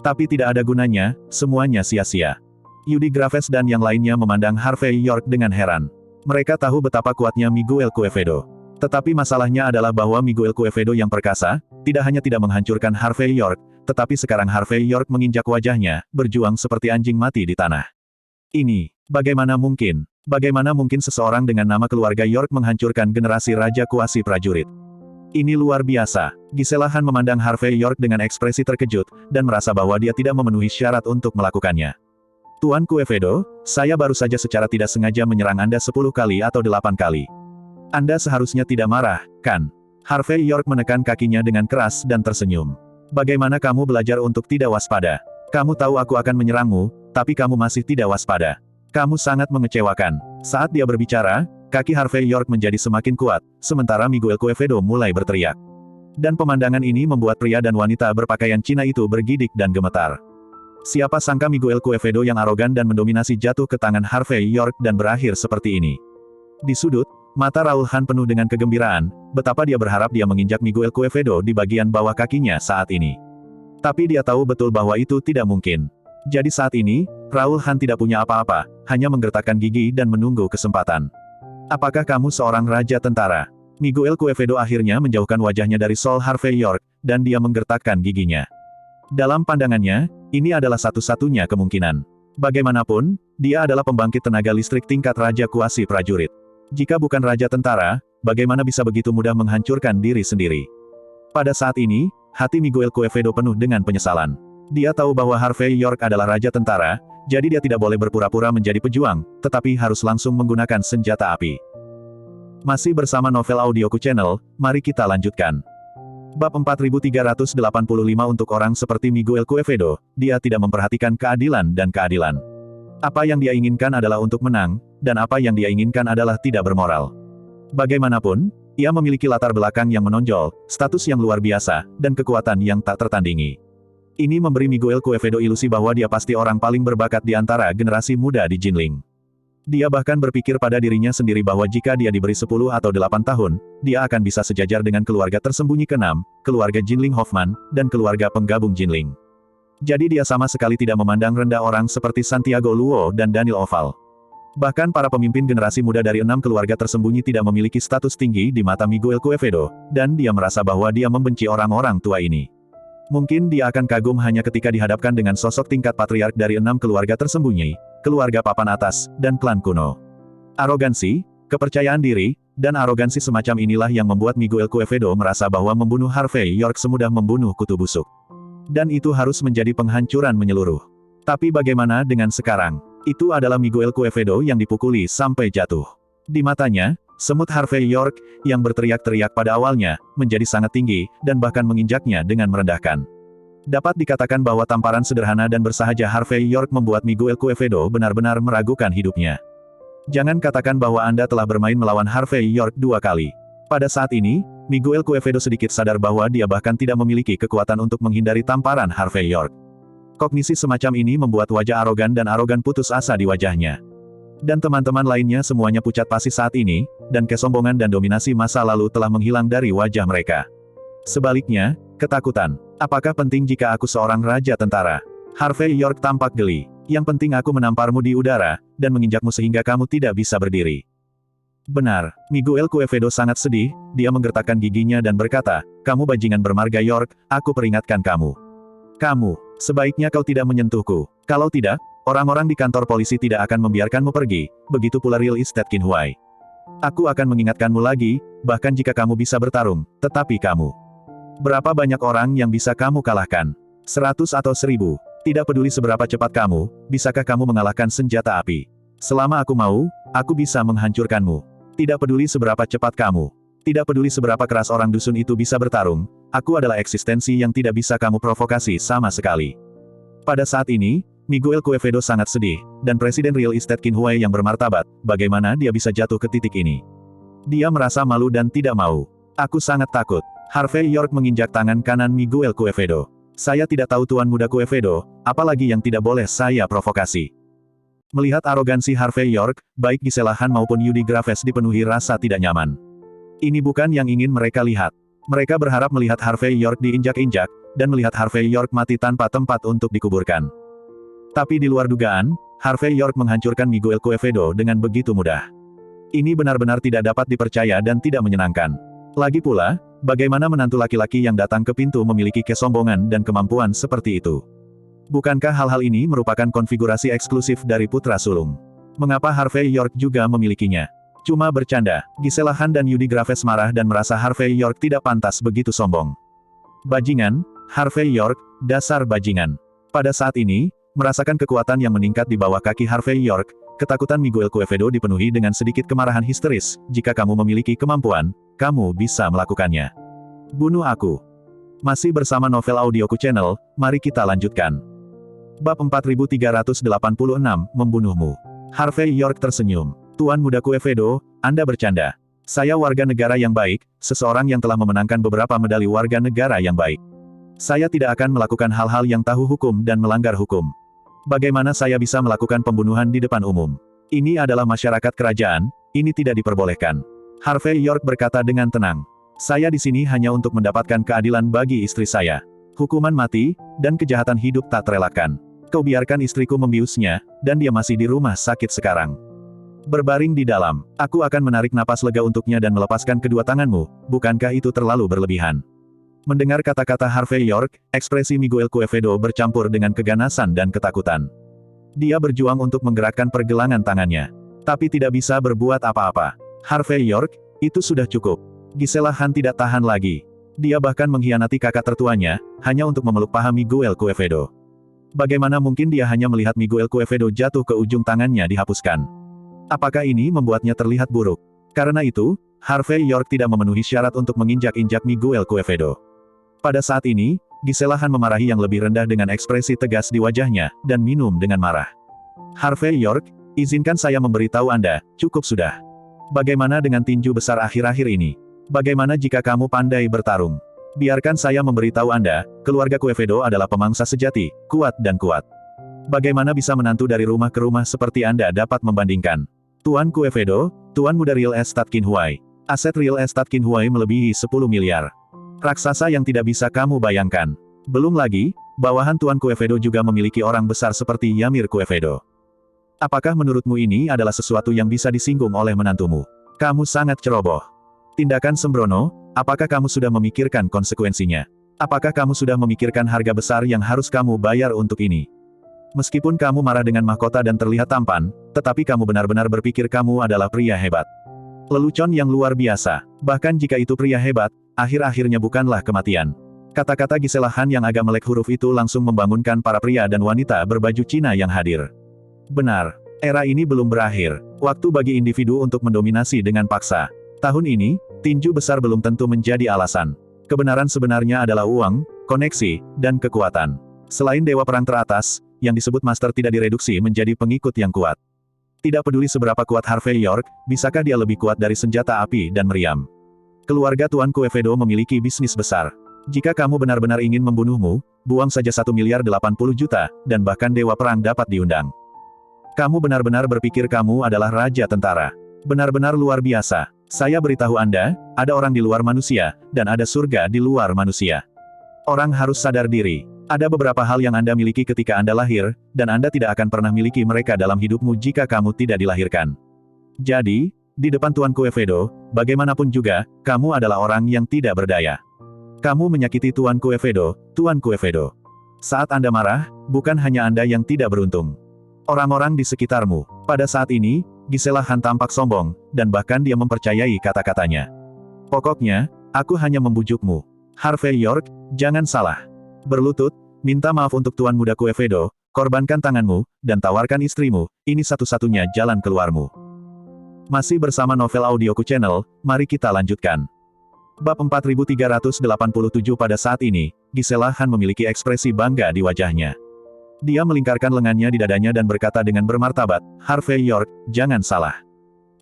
Tapi tidak ada gunanya, semuanya sia-sia. Yudi Graves dan yang lainnya memandang Harvey York dengan heran. Mereka tahu betapa kuatnya Miguel Quevedo. Tetapi masalahnya adalah bahwa Miguel Quevedo yang perkasa, tidak hanya tidak menghancurkan Harvey York, tetapi sekarang Harvey York menginjak wajahnya, berjuang seperti anjing mati di tanah. Ini, bagaimana mungkin? Bagaimana mungkin seseorang dengan nama keluarga York menghancurkan generasi Raja Kuasi Prajurit? Ini luar biasa. Gisela Han memandang Harvey York dengan ekspresi terkejut, dan merasa bahwa dia tidak memenuhi syarat untuk melakukannya. Tuan Quevedo, saya baru saja secara tidak sengaja menyerang Anda 10 kali atau 8 kali. Anda seharusnya tidak marah, kan? Harvey York menekan kakinya dengan keras dan tersenyum. Bagaimana kamu belajar untuk tidak waspada? Kamu tahu aku akan menyerangmu, tapi kamu masih tidak waspada. Kamu sangat mengecewakan. Saat dia berbicara, kaki Harvey York menjadi semakin kuat, sementara Miguel Quevedo mulai berteriak. Dan pemandangan ini membuat pria dan wanita berpakaian Cina itu bergidik dan gemetar. Siapa sangka Miguel Quevedo yang arogan dan mendominasi jatuh ke tangan Harvey York dan berakhir seperti ini. Di sudut, mata Raoul Han penuh dengan kegembiraan, betapa dia berharap dia menginjak Miguel Quevedo di bagian bawah kakinya saat ini. Tapi dia tahu betul bahwa itu tidak mungkin. Jadi saat ini, Raoul Han tidak punya apa-apa, hanya menggertakkan gigi dan menunggu kesempatan. Apakah kamu seorang raja tentara? Miguel Quevedo akhirnya menjauhkan wajahnya dari Sol Harvey York, dan dia menggertakkan giginya. Dalam pandangannya, ini adalah satu-satunya kemungkinan. Bagaimanapun, dia adalah pembangkit tenaga listrik tingkat Raja Kuasi Prajurit. Jika bukan raja tentara, bagaimana bisa begitu mudah menghancurkan diri sendiri? Pada saat ini, hati Miguel Quevedo penuh dengan penyesalan. Dia tahu bahwa Harvey York adalah raja tentara, jadi dia tidak boleh berpura-pura menjadi pejuang, tetapi harus langsung menggunakan senjata api. Masih bersama Novel Audioku Channel, mari kita lanjutkan. Bab 4385 untuk orang seperti Miguel Quevedo, dia tidak memperhatikan keadilan dan keadilan. Apa yang dia inginkan adalah untuk menang, dan apa yang dia inginkan adalah tidak bermoral. Bagaimanapun, ia memiliki latar belakang yang menonjol, status yang luar biasa, dan kekuatan yang tak tertandingi. Ini memberi Miguel Quevedo ilusi bahwa dia pasti orang paling berbakat di antara generasi muda di Jinling. Dia bahkan berpikir pada dirinya sendiri bahwa jika dia diberi 10 atau 8 tahun, dia akan bisa sejajar dengan keluarga tersembunyi ke-6, keluarga Jinling Hoffman, dan keluarga penggabung Jinling. Jadi dia sama sekali tidak memandang rendah orang seperti Santiago Luo dan Daniel Oval. Bahkan para pemimpin generasi muda dari 6 keluarga tersembunyi tidak memiliki status tinggi di mata Miguel Quevedo, dan dia merasa bahwa dia membenci orang-orang tua ini. Mungkin dia akan kagum hanya ketika dihadapkan dengan sosok tingkat patriark dari 6 keluarga tersembunyi, keluarga papan atas, dan klan kuno. Arogansi, kepercayaan diri, dan arogansi semacam inilah yang membuat Miguel Quevedo merasa bahwa membunuh Harvey York semudah membunuh kutu busuk. Dan itu harus menjadi penghancuran menyeluruh. Tapi bagaimana dengan sekarang? Itu adalah Miguel Quevedo yang dipukuli sampai jatuh. Di matanya, semut Harvey York, yang berteriak-teriak pada awalnya, menjadi sangat tinggi, dan bahkan menginjaknya dengan merendahkan. Dapat dikatakan bahwa tamparan sederhana dan bersahaja Harvey York membuat Miguel Quevedo benar-benar meragukan hidupnya. Jangan katakan bahwa Anda telah bermain melawan Harvey York 2 kali. Pada saat ini, Miguel Quevedo sedikit sadar bahwa dia bahkan tidak memiliki kekuatan untuk menghindari tamparan Harvey York. Kognisi semacam ini membuat wajah arogan putus asa di wajahnya. Dan teman-teman lainnya semuanya pucat pasi saat ini, dan kesombongan dan dominasi masa lalu telah menghilang dari wajah mereka. Sebaliknya, ketakutan. Apakah penting jika aku seorang raja tentara? Harvey York tampak geli. Yang penting aku menamparmu di udara, dan menginjakmu sehingga kamu tidak bisa berdiri. Benar, Miguel Quevedo sangat sedih, dia menggertakkan giginya dan berkata, kamu bajingan bermarga York, aku peringatkan kamu. Kamu, sebaiknya kau tidak menyentuhku. Kalau tidak, orang-orang di kantor polisi tidak akan membiarkanmu pergi, begitu pula real estate Qin Huai. Aku akan mengingatkanmu lagi, bahkan jika kamu bisa bertarung, tetapi kamu. Berapa banyak orang yang bisa kamu kalahkan? 100 atau 1000? Tidak peduli seberapa cepat kamu, bisakah kamu mengalahkan senjata api? Selama aku mau, aku bisa menghancurkanmu. Tidak peduli seberapa cepat kamu. Tidak peduli seberapa keras orang dusun itu bisa bertarung, aku adalah eksistensi yang tidak bisa kamu provokasi sama sekali. Pada saat ini, Miguel Quevedo sangat sedih, dan Presiden Real Estate Qin Huai yang bermartabat, bagaimana dia bisa jatuh ke titik ini? Dia merasa malu dan tidak mau. Aku sangat takut. Harvey York menginjak tangan kanan Miguel Quevedo. Saya tidak tahu Tuan Muda Quevedo, apalagi yang tidak boleh saya provokasi. Melihat arogansi Harvey York, baik Gisela Han maupun Yudi Graves dipenuhi rasa tidak nyaman. Ini bukan yang ingin mereka lihat. Mereka berharap melihat Harvey York diinjak-injak, dan melihat Harvey York mati tanpa tempat untuk dikuburkan. Tapi di luar dugaan, Harvey York menghancurkan Miguel Quevedo dengan begitu mudah. Ini benar-benar tidak dapat dipercaya dan tidak menyenangkan. Lagi pula, bagaimana menantu laki-laki yang datang ke pintu memiliki kesombongan dan kemampuan seperti itu? Bukankah hal-hal ini merupakan konfigurasi eksklusif dari putra sulung? Mengapa Harvey York juga memilikinya? Cuma bercanda, Gisela Han dan Yudi Graves marah dan merasa Harvey York tidak pantas begitu sombong. Bajingan, Harvey York, dasar bajingan. Pada saat ini, merasakan kekuatan yang meningkat di bawah kaki Harvey York, ketakutan Miguel Quevedo dipenuhi dengan sedikit kemarahan histeris. Jika kamu memiliki kemampuan, kamu bisa melakukannya. Bunuh aku. Masih bersama Novel Audioku Channel, mari kita lanjutkan. Bab 4386, Membunuhmu. Harvey York tersenyum. Tuan Muda Quevedo, Anda bercanda. Saya warga negara yang baik, seseorang yang telah memenangkan beberapa medali warga negara yang baik. Saya tidak akan melakukan hal-hal yang tahu hukum dan melanggar hukum. Bagaimana saya bisa melakukan pembunuhan di depan umum? Ini adalah masyarakat kerajaan, ini tidak diperbolehkan. Harvey York berkata dengan tenang. Saya di sini hanya untuk mendapatkan keadilan bagi istri saya. Hukuman mati, dan kejahatan hidup tak terelakkan. Kau biarkan istriku membiusnya, dan dia masih di rumah sakit sekarang. Berbaring di dalam, aku akan menarik napas lega untuknya dan melepaskan kedua tanganmu, bukankah itu terlalu berlebihan? Mendengar kata-kata Harvey York, ekspresi Miguel Quevedo bercampur dengan keganasan dan ketakutan. Dia berjuang untuk menggerakkan pergelangan tangannya. Tapi tidak bisa berbuat apa-apa. Harvey York, itu sudah cukup. Gisela Han tidak tahan lagi. Dia bahkan mengkhianati kakak tertuanya, hanya untuk memeluk paha Miguel Quevedo. Bagaimana mungkin dia hanya melihat Miguel Quevedo jatuh ke ujung tangannya dihapuskan? Apakah ini membuatnya terlihat buruk? Karena itu, Harvey York tidak memenuhi syarat untuk menginjak-injak Miguel Quevedo. Pada saat ini, Gisela Han memarahi yang lebih rendah dengan ekspresi tegas di wajahnya, dan minum dengan marah. Harvey York, izinkan saya memberitahu Anda, cukup sudah. Bagaimana dengan tinju besar akhir-akhir ini? Bagaimana jika kamu pandai bertarung? Biarkan saya memberitahu Anda, keluarga Quevedo adalah pemangsa sejati, kuat dan kuat. Bagaimana bisa menantu dari rumah ke rumah seperti Anda dapat membandingkan? Tuan Quevedo, Tuan Muda Real Estate Qin Huai. Aset Real Estate Qin Huai melebihi 10 miliar. Raksasa yang tidak bisa kamu bayangkan. Belum lagi, bawahan Tuan Quevedo juga memiliki orang besar seperti Yamir Quevedo. Apakah menurutmu ini adalah sesuatu yang bisa disinggung oleh menantumu? Kamu sangat ceroboh. Tindakan sembrono, apakah kamu sudah memikirkan konsekuensinya? Apakah kamu sudah memikirkan harga besar yang harus kamu bayar untuk ini? Meskipun kamu marah dengan mahkota dan terlihat tampan, tetapi kamu benar-benar berpikir kamu adalah pria hebat. Lelucon yang luar biasa. Bahkan jika itu pria hebat, akhir-akhirnya bukanlah kematian. Kata-kata Gisela Han yang agak melek huruf itu langsung membangunkan para pria dan wanita berbaju Cina yang hadir. Benar, era ini belum berakhir. Waktu bagi individu untuk mendominasi dengan paksa. Tahun ini, tinju besar belum tentu menjadi alasan. Kebenaran sebenarnya adalah uang, koneksi, dan kekuatan. Selain dewa perang teratas, yang disebut master tidak direduksi menjadi pengikut yang kuat. Tidak peduli seberapa kuat Harvey York, bisakah dia lebih kuat dari senjata api dan meriam? Keluarga Tuan Quevedo memiliki bisnis besar. Jika kamu benar-benar ingin membunuhmu, buang saja 1,80 miliar, dan bahkan dewa perang dapat diundang. Kamu benar-benar berpikir kamu adalah raja tentara. Benar-benar luar biasa. Saya beritahu Anda, ada orang di luar manusia, dan ada surga di luar manusia. Orang harus sadar diri. Ada beberapa hal yang Anda miliki ketika Anda lahir, dan Anda tidak akan pernah miliki mereka dalam hidupmu jika kamu tidak dilahirkan. Jadi, di depan Tuan Quevedo, bagaimanapun juga, kamu adalah orang yang tidak berdaya. Kamu menyakiti Tuan Quevedo, Tuan Quevedo. Saat Anda marah, bukan hanya Anda yang tidak beruntung. Orang-orang di sekitarmu. Pada saat ini, Gisela Han tampak sombong, dan bahkan dia mempercayai kata-katanya. Pokoknya, aku hanya membujukmu. Harvey York, jangan salah. Berlutut, minta maaf untuk Tuan Muda Quevedo, korbankan tanganmu, dan tawarkan istrimu, ini satu-satunya jalan keluarmu. Masih bersama Novel Audioku Channel, mari kita lanjutkan. Bab 4387. Pada saat ini, Gisela Han memiliki ekspresi bangga di wajahnya. Dia melingkarkan lengannya di dadanya dan berkata dengan bermartabat, Harvey York, jangan salah.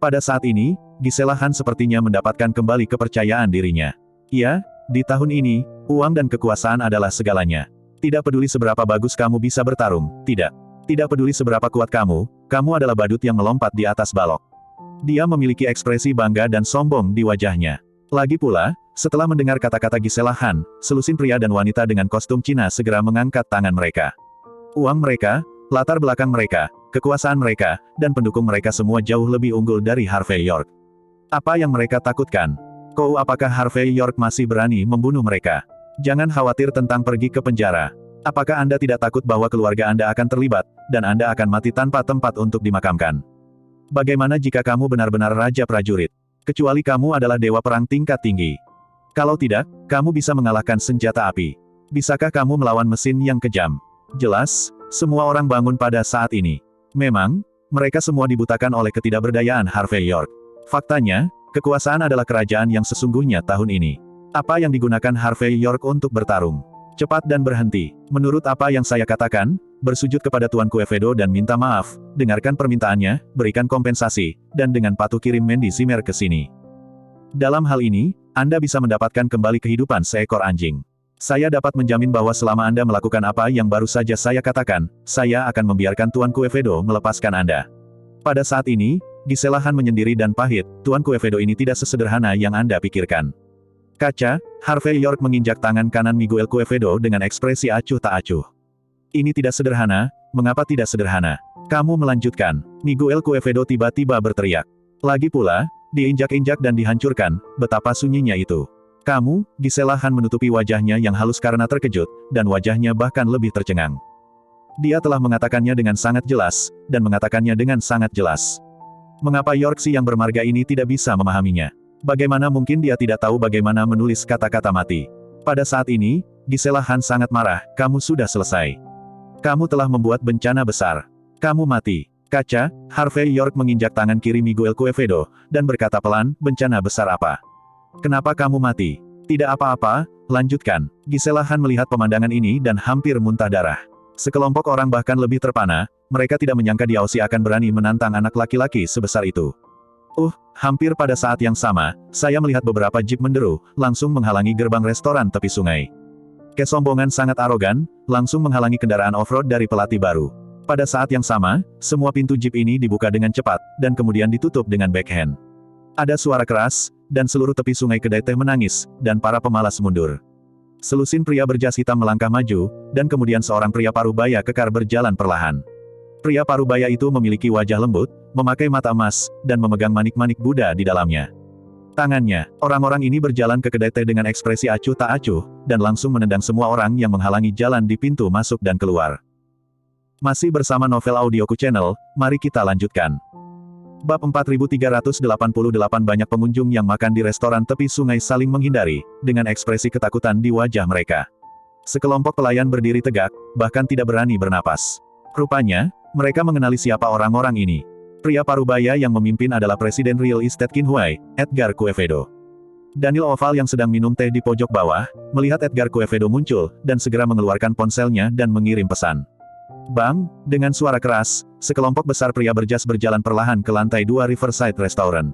Pada saat ini, Gisela Han sepertinya mendapatkan kembali kepercayaan dirinya. Ya, di tahun ini, uang dan kekuasaan adalah segalanya. Tidak peduli seberapa bagus kamu bisa bertarung, tidak. Tidak peduli seberapa kuat kamu adalah badut yang melompat di atas balok. Dia memiliki ekspresi bangga dan sombong di wajahnya. Lagi pula, setelah mendengar kata-kata Gisela Han, selusin pria dan wanita dengan kostum Cina segera mengangkat tangan mereka. Uang mereka, latar belakang mereka, kekuasaan mereka, dan pendukung mereka semua jauh lebih unggul dari Harvey York. Apa yang mereka takutkan? Apakah Harvey York masih berani membunuh mereka? Jangan khawatir tentang pergi ke penjara. Apakah Anda tidak takut bahwa keluarga Anda akan terlibat, dan Anda akan mati tanpa tempat untuk dimakamkan? Bagaimana jika kamu benar-benar raja prajurit? Kecuali kamu adalah dewa perang tingkat tinggi. Kalau tidak, kamu bisa mengalahkan senjata api. Bisakah kamu melawan mesin yang kejam? Jelas, semua orang bangun pada saat ini. Memang, mereka semua dibutakan oleh ketidakberdayaan Harvey York. Faktanya, kekuasaan adalah kerajaan yang sesungguhnya tahun ini. Apa yang digunakan Harvey York untuk bertarung? Cepat dan berhenti. Menurut apa yang saya katakan, bersujud kepada Tuan Quevedo dan minta maaf, dengarkan permintaannya, berikan kompensasi, dan dengan patuh kirim Mandy Zimmer ke sini. Dalam hal ini, Anda bisa mendapatkan kembali kehidupan seekor anjing. Saya dapat menjamin bahwa selama Anda melakukan apa yang baru saja saya katakan, saya akan membiarkan Tuan Quevedo melepaskan Anda. Pada saat ini, Gisela Han menyendiri dan pahit, Tuan Quevedo ini tidak sesederhana yang Anda pikirkan. Kaca, Harvey York menginjak tangan kanan Miguel Quevedo dengan ekspresi acuh tak acuh. Ini tidak sederhana, mengapa tidak sederhana? Kamu melanjutkan. Miguel Quevedo tiba-tiba berteriak. Lagi pula, diinjak-injak dan dihancurkan, betapa sunyinya itu. Kamu, Gisela Han menutupi wajahnya yang halus karena terkejut, dan wajahnya bahkan lebih tercengang. Dia telah mengatakannya dengan sangat jelas, dan mengatakannya dengan sangat jelas. Mengapa Yorkshire yang bermarga ini tidak bisa memahaminya? Bagaimana mungkin dia tidak tahu bagaimana menulis kata-kata mati? Pada saat ini, Gisela Han sangat marah, kamu sudah selesai. Kamu telah membuat bencana besar. Kamu mati. Kaca, Harvey York menginjak tangan kiri Miguel Quevedo, dan berkata pelan, bencana besar apa? Kenapa kamu mati? Tidak apa-apa, lanjutkan. Gisela Han melihat pemandangan ini dan hampir muntah darah. Sekelompok orang bahkan lebih terpana, mereka tidak menyangka Diaosi akan berani menantang anak laki-laki sebesar itu. Hampir pada saat yang sama, saya melihat beberapa jeep menderu, langsung menghalangi gerbang restoran tepi sungai. Kesombongan sangat arogan, langsung menghalangi kendaraan off-road dari pelatih baru. Pada saat yang sama, semua pintu jeep ini dibuka dengan cepat, dan kemudian ditutup dengan backhand. Ada suara keras, dan seluruh tepi sungai kedai teh menangis, dan para pemalas mundur. Selusin pria berjas hitam melangkah maju, dan kemudian seorang pria parubaya kekar berjalan perlahan. Pria parubaya itu memiliki wajah lembut, memakai mata emas, dan memegang manik-manik Buddha di dalamnya. Tangannya, orang-orang ini berjalan ke kedai teh dengan ekspresi acuh tak acuh, dan langsung menendang semua orang yang menghalangi jalan di pintu masuk dan keluar. Masih bersama Novel Audioku Channel, mari kita lanjutkan. Bab 4388. Banyak pengunjung yang makan di restoran tepi sungai saling menghindari, dengan ekspresi ketakutan di wajah mereka. Sekelompok pelayan berdiri tegak, bahkan tidak berani bernapas. Rupanya, mereka mengenali siapa orang-orang ini. Pria parubaya yang memimpin adalah Presiden Real Estate Qinhuai, Edgar Quevedo. Daniel Oval yang sedang minum teh di pojok bawah, melihat Edgar Quevedo muncul, dan segera mengeluarkan ponselnya dan mengirim pesan. Bang, dengan suara keras, sekelompok besar pria berjas berjalan perlahan ke lantai 2 Riverside Restaurant.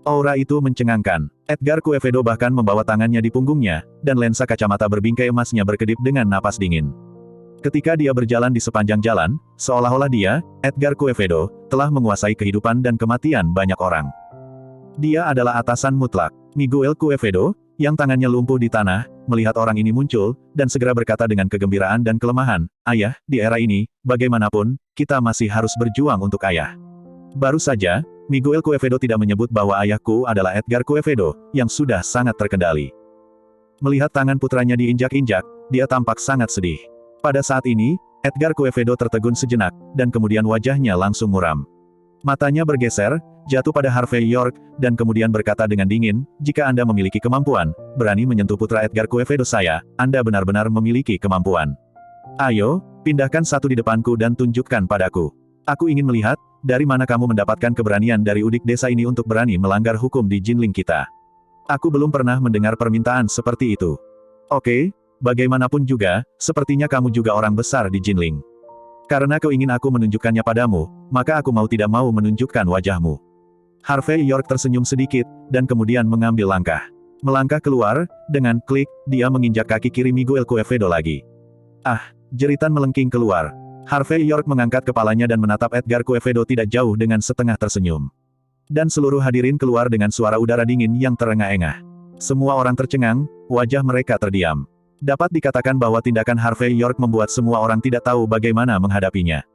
Aura itu mencengangkan. Edgar Quevedo bahkan membawa tangannya di punggungnya, dan lensa kacamata berbingkai emasnya berkedip dengan napas dingin. Ketika dia berjalan di sepanjang jalan, seolah-olah dia, Edgar Quevedo, telah menguasai kehidupan dan kematian banyak orang. Dia adalah atasan mutlak. Miguel Quevedo, yang tangannya lumpuh di tanah, melihat orang ini muncul, dan segera berkata dengan kegembiraan dan kelemahan, "Ayah, di era ini, bagaimanapun, kita masih harus berjuang untuk ayah." Baru saja, Miguel Quevedo tidak menyebut bahwa ayahku adalah Edgar Quevedo, yang sudah sangat terkendali. Melihat tangan putranya diinjak-injak, dia tampak sangat sedih. Pada saat ini, Edgar Quevedo tertegun sejenak, dan kemudian wajahnya langsung muram. Matanya bergeser, jatuh pada Harvey York, dan kemudian berkata dengan dingin, "Jika Anda memiliki kemampuan, berani menyentuh putra Edgar Quevedo saya, Anda benar-benar memiliki kemampuan. Ayo, pindahkan satu di depanku dan tunjukkan padaku. Aku ingin melihat, dari mana kamu mendapatkan keberanian dari udik desa ini untuk berani melanggar hukum di Jinling kita. Aku belum pernah mendengar permintaan seperti itu. Oke, bagaimanapun juga, sepertinya kamu juga orang besar di Jinling. Karena kau ingin aku menunjukkannya padamu, maka aku mau tidak mau menunjukkan wajahmu." Harvey York tersenyum sedikit, dan kemudian mengambil langkah. Melangkah keluar, dengan klik, dia menginjak kaki kiri Miguel Quevedo lagi. "Ah!" Jeritan melengking keluar. Harvey York mengangkat kepalanya dan menatap Edgar Quevedo tidak jauh dengan setengah tersenyum. Dan seluruh hadirin keluar dengan suara udara dingin yang terengah-engah. Semua orang tercengang, wajah mereka terdiam. Dapat dikatakan bahwa tindakan Harvey York membuat semua orang tidak tahu bagaimana menghadapinya.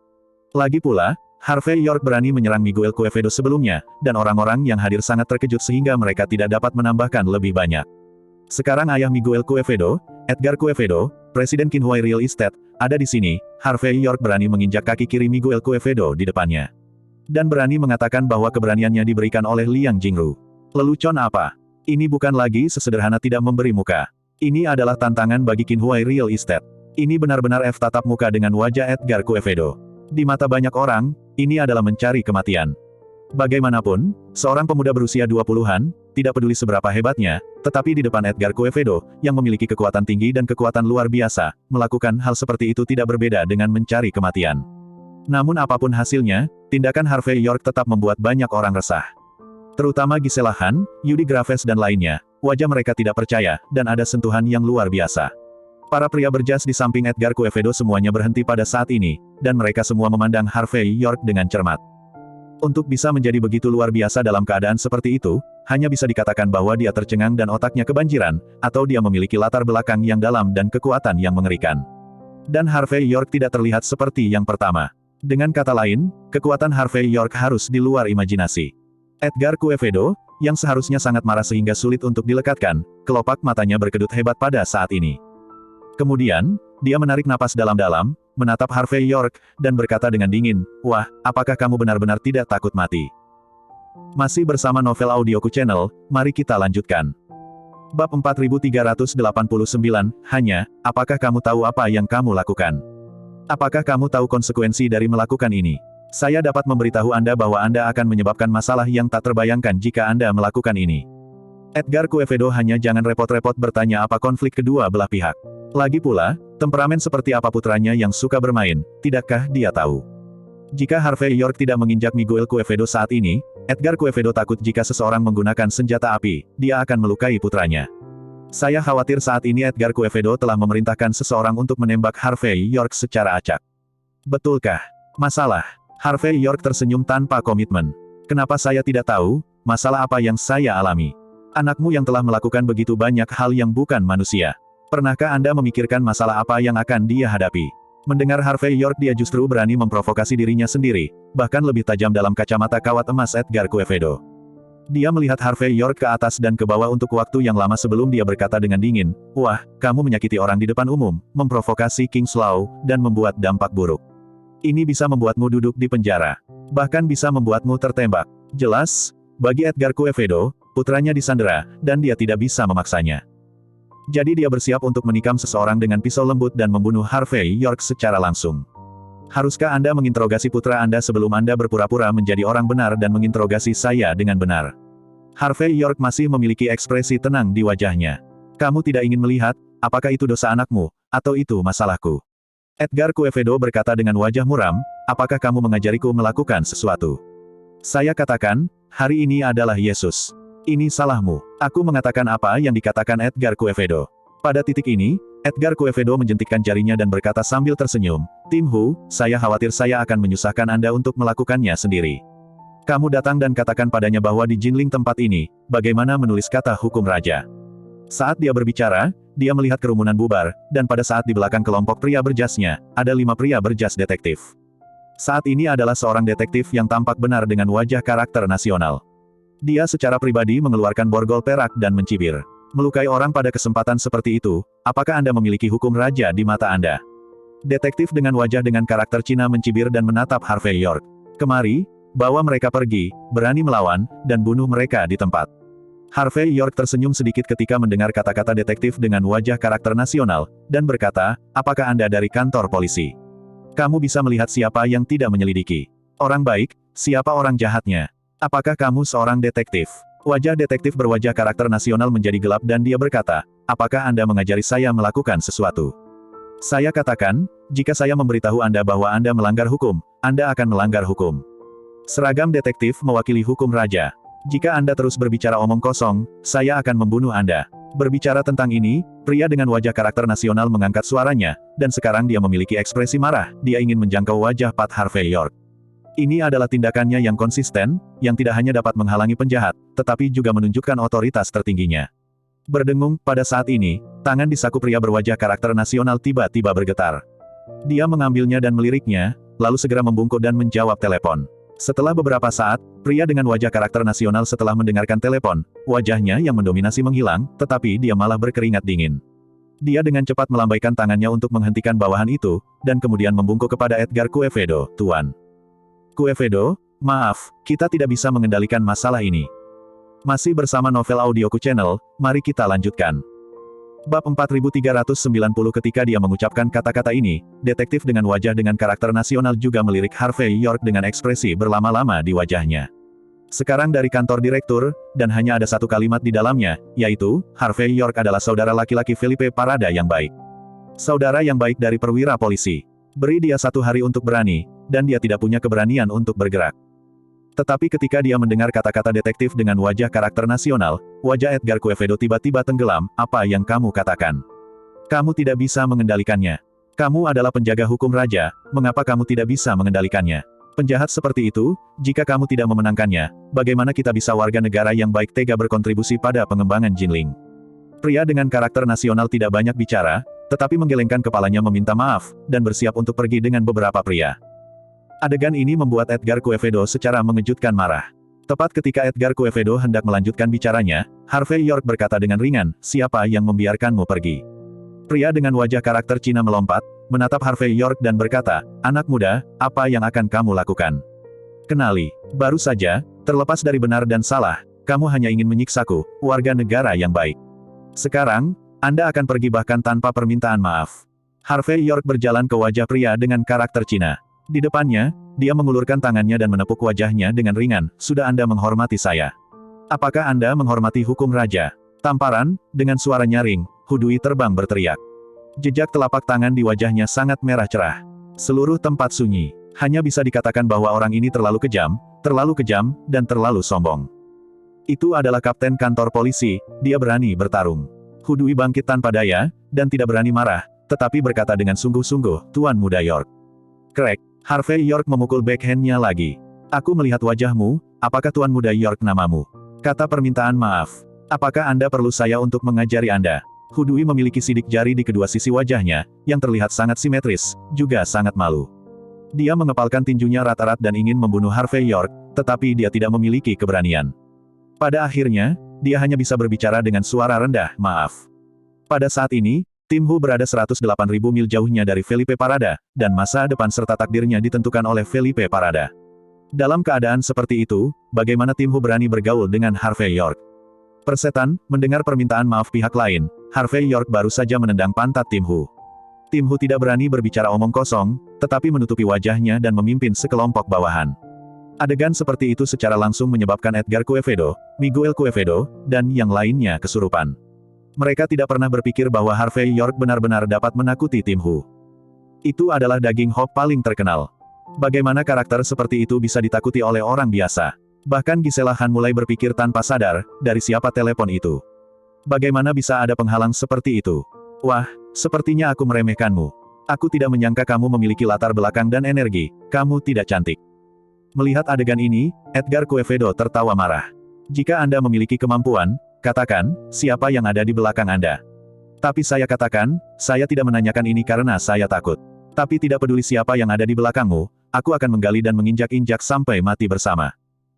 Lagi pula, Harvey York berani menyerang Miguel Quevedo sebelumnya, dan orang-orang yang hadir sangat terkejut sehingga mereka tidak dapat menambahkan lebih banyak. Sekarang ayah Miguel Quevedo, Edgar Quevedo, Presiden Qinhuai Real Estate, ada di sini. Harvey York berani menginjak kaki kiri Miguel Quevedo di depannya. Dan berani mengatakan bahwa keberaniannya diberikan oleh Liang Jingru. Lelucon apa? Ini bukan lagi sesederhana tidak memberi muka. Ini adalah tantangan bagi Qinhuai Real Estate. Ini benar-benar tatap muka dengan wajah Edgar Quevedo. Di mata banyak orang, ini adalah mencari kematian. Bagaimanapun, seorang pemuda berusia 20-an, tidak peduli seberapa hebatnya, tetapi di depan Edgar Quevedo, yang memiliki kekuatan tinggi dan kekuatan luar biasa, melakukan hal seperti itu tidak berbeda dengan mencari kematian. Namun apapun hasilnya, tindakan Harvey York tetap membuat banyak orang resah. Terutama Gisela Han, Yudi Graves dan lainnya, wajah mereka tidak percaya, dan ada sentuhan yang luar biasa. Para pria berjas di samping Edgar Quevedo semuanya berhenti pada saat ini, dan mereka semua memandang Harvey York dengan cermat. Untuk bisa menjadi begitu luar biasa dalam keadaan seperti itu, hanya bisa dikatakan bahwa dia tercengang dan otaknya kebanjiran, atau dia memiliki latar belakang yang dalam dan kekuatan yang mengerikan. Dan Harvey York tidak terlihat seperti yang pertama. Dengan kata lain, kekuatan Harvey York harus di luar imajinasi. Edgar Quevedo, yang seharusnya sangat marah sehingga sulit untuk dilekatkan, kelopak matanya berkedut hebat pada saat ini. Kemudian, dia menarik napas dalam-dalam, menatap Harvey York, dan berkata dengan dingin, "Wah, apakah kamu benar-benar tidak takut mati?" Masih bersama Novel Audioku Channel, mari kita lanjutkan. Bab 4389, hanya, apakah kamu tahu apa yang kamu lakukan? Apakah kamu tahu konsekuensi dari melakukan ini? Saya dapat memberitahu Anda bahwa Anda akan menyebabkan masalah yang tak terbayangkan jika Anda melakukan ini. Edgar Quevedo hanya jangan repot-repot bertanya apa konflik kedua belah pihak. Lagi pula, temperamen seperti apa putranya yang suka bermain, tidakkah dia tahu? Jika Harvey York tidak menginjak Miguel Quevedo saat ini, Edgar Quevedo takut jika seseorang menggunakan senjata api, dia akan melukai putranya. Saya khawatir saat ini Edgar Quevedo telah memerintahkan seseorang untuk menembak Harvey York secara acak. Betulkah? Masalah? Harvey York tersenyum tanpa komitmen. Kenapa saya tidak tahu, masalah apa yang saya alami? Anakmu yang telah melakukan begitu banyak hal yang bukan manusia. Pernahkah Anda memikirkan masalah apa yang akan dia hadapi? Mendengar Harvey York dia justru berani memprovokasi dirinya sendiri, bahkan lebih tajam dalam kacamata kawat emas Edgar Quevedo. Dia melihat Harvey York ke atas dan ke bawah untuk waktu yang lama sebelum dia berkata dengan dingin, "Wah, kamu menyakiti orang di depan umum, memprovokasi King Slow, dan membuat dampak buruk. Ini bisa membuatmu duduk di penjara. Bahkan bisa membuatmu tertembak." Jelas, bagi Edgar Quevedo, putranya disandera, dan dia tidak bisa memaksanya. Jadi dia bersiap untuk menikam seseorang dengan pisau lembut dan membunuh Harvey York secara langsung. Haruskah Anda menginterogasi putra Anda sebelum Anda berpura-pura menjadi orang benar dan menginterogasi saya dengan benar? Harvey York masih memiliki ekspresi tenang di wajahnya. Kamu tidak ingin melihat, apakah itu dosa anakmu, atau itu masalahku? Edgar Quevedo berkata dengan wajah muram, apakah kamu mengajariku melakukan sesuatu? Saya katakan, hari ini adalah Yesus. Ini salahmu. Aku mengatakan apa yang dikatakan Edgar Quevedo. Pada titik ini, Edgar Quevedo menjentikkan jarinya dan berkata sambil tersenyum, "Tim Hu, saya khawatir saya akan menyusahkan Anda untuk melakukannya sendiri. Kamu datang dan katakan padanya bahwa di Jinling tempat ini, bagaimana menulis kata hukum raja. Saat dia berbicara, dia melihat kerumunan bubar, dan pada saat di belakang kelompok pria berjasnya, ada 5 pria berjas detektif. Saat ini adalah seorang detektif yang tampak benar dengan wajah karakter nasional. Dia secara pribadi mengeluarkan borgol perak dan mencibir. Melukai orang pada kesempatan seperti itu, apakah Anda memiliki hukum raja di mata Anda? Detektif dengan wajah dengan karakter Cina mencibir dan menatap Harvey York. Kemari, bawa mereka pergi, berani melawan, dan bunuh mereka di tempat. Harvey York tersenyum sedikit ketika mendengar kata-kata detektif dengan wajah karakter nasional, dan berkata, apakah Anda dari kantor polisi? Kamu bisa melihat siapa yang tidak menyelidiki. Orang baik, siapa orang jahatnya? Apakah kamu seorang detektif? Wajah detektif berwajah karakter nasional menjadi gelap dan dia berkata, apakah Anda mengajari saya melakukan sesuatu? Saya katakan, jika saya memberitahu Anda bahwa Anda melanggar hukum, Anda akan melanggar hukum. Seragam detektif mewakili hukum raja. Jika Anda terus berbicara omong kosong, saya akan membunuh Anda. Berbicara tentang ini, pria dengan wajah karakter nasional mengangkat suaranya, dan sekarang dia memiliki ekspresi marah, dia ingin menjangkau wajah Pat Harvey York. Ini adalah tindakannya yang konsisten, yang tidak hanya dapat menghalangi penjahat, tetapi juga menunjukkan otoritas tertingginya. Berdengung, pada saat ini, tangan di saku pria berwajah karakter nasional tiba-tiba bergetar. Dia mengambilnya dan meliriknya, lalu segera membungkuk dan menjawab telepon. Setelah beberapa saat, pria dengan wajah karakter nasional setelah mendengarkan telepon, wajahnya yang mendominasi menghilang, tetapi dia malah berkeringat dingin. Dia dengan cepat melambaikan tangannya untuk menghentikan bawahan itu, dan kemudian membungkuk kepada Edgar Quevedo, Tuan. Quevedo, maaf, kita tidak bisa mengendalikan masalah ini. Masih bersama Novel Audioku Channel, mari kita lanjutkan. Bab 4390 ketika dia mengucapkan kata-kata ini, detektif dengan wajah dengan karakter nasional juga melirik Harvey York dengan ekspresi berlama-lama di wajahnya. Sekarang dari kantor direktur, dan hanya ada satu kalimat di dalamnya, yaitu, Harvey York adalah saudara laki-laki Felipe Parada yang baik. Saudara yang baik dari perwira polisi. Beri dia 1 hari untuk berani, dan dia tidak punya keberanian untuk bergerak. Tetapi ketika dia mendengar kata-kata detektif dengan wajah karakter nasional, wajah Edgar Quevedo tiba-tiba tenggelam, apa yang kamu katakan? Kamu tidak bisa mengendalikannya. Kamu adalah penjaga hukum raja, mengapa kamu tidak bisa mengendalikannya? Penjahat seperti itu, jika kamu tidak memenangkannya, bagaimana kita bisa warga negara yang baik tega berkontribusi pada pengembangan Jinling? Pria dengan karakter nasional tidak banyak bicara, tetapi menggelengkan kepalanya meminta maaf, dan bersiap untuk pergi dengan beberapa pria. Adegan ini membuat Edgar Quevedo secara mengejutkan marah. Tepat ketika Edgar Quevedo hendak melanjutkan bicaranya, Harvey York berkata dengan ringan, siapa yang membiarkanmu pergi? Pria dengan wajah karakter Cina melompat, menatap Harvey York dan berkata, anak muda, apa yang akan kamu lakukan? Kenali, baru saja, terlepas dari benar dan salah, kamu hanya ingin menyiksaku, warga negara yang baik. Sekarang, Anda akan pergi bahkan tanpa permintaan maaf. Harvey York berjalan ke wajah pria dengan karakter Cina. Di depannya, dia mengulurkan tangannya dan menepuk wajahnya dengan ringan, sudah Anda menghormati saya. Apakah Anda menghormati hukum raja? Tamparan, dengan suara nyaring, Hudui terbang berteriak. Jejak telapak tangan di wajahnya sangat merah cerah. Seluruh tempat sunyi. Hanya bisa dikatakan bahwa orang ini terlalu kejam, dan terlalu sombong. Itu adalah kapten kantor polisi, dia berani bertarung. Hudui bangkit tanpa daya, dan tidak berani marah, tetapi berkata dengan sungguh-sungguh, Tuan Muda York. Krek. Harvey York memukul backhand-nya lagi. Aku melihat wajahmu, apakah Tuan Muda York namamu? Kata permintaan maaf. Apakah Anda perlu saya untuk mengajari Anda? Hudui memiliki sidik jari di kedua sisi wajahnya, yang terlihat sangat simetris, juga sangat malu. Dia mengepalkan tinjunya rat-rat dan ingin membunuh Harvey York, tetapi dia tidak memiliki keberanian. Pada akhirnya, dia hanya bisa berbicara dengan suara rendah, maaf. Pada saat ini, Tim Hu berada 108.000 mil jauhnya dari Felipe Parada, dan masa depan serta takdirnya ditentukan oleh Felipe Parada. Dalam keadaan seperti itu, bagaimana Tim Hu berani bergaul dengan Harvey York? Persetan, mendengar permintaan maaf pihak lain, Harvey York baru saja menendang pantat Tim Hu. Tim Hu tidak berani berbicara omong kosong, tetapi menutupi wajahnya dan memimpin sekelompok bawahan. Adegan seperti itu secara langsung menyebabkan Edgar Quevedo, Miguel Quevedo, dan yang lainnya kesurupan. Mereka tidak pernah berpikir bahwa Harvey York benar-benar dapat menakuti Tim Hu. Itu adalah daging Hop paling terkenal. Bagaimana karakter seperti itu bisa ditakuti oleh orang biasa? Bahkan Gisela Han mulai berpikir tanpa sadar, dari siapa telepon itu? Bagaimana bisa ada penghalang seperti itu? Wah, sepertinya aku meremehkanmu. Aku tidak menyangka kamu memiliki latar belakang dan energi, kamu tidak cantik. Melihat adegan ini, Edgar Quevedo tertawa marah. Jika Anda memiliki kemampuan, katakan, siapa yang ada di belakang Anda. Tapi saya katakan, saya tidak menanyakan ini karena saya takut. Tapi tidak peduli siapa yang ada di belakangmu, aku akan menggali dan menginjak-injak sampai mati bersama.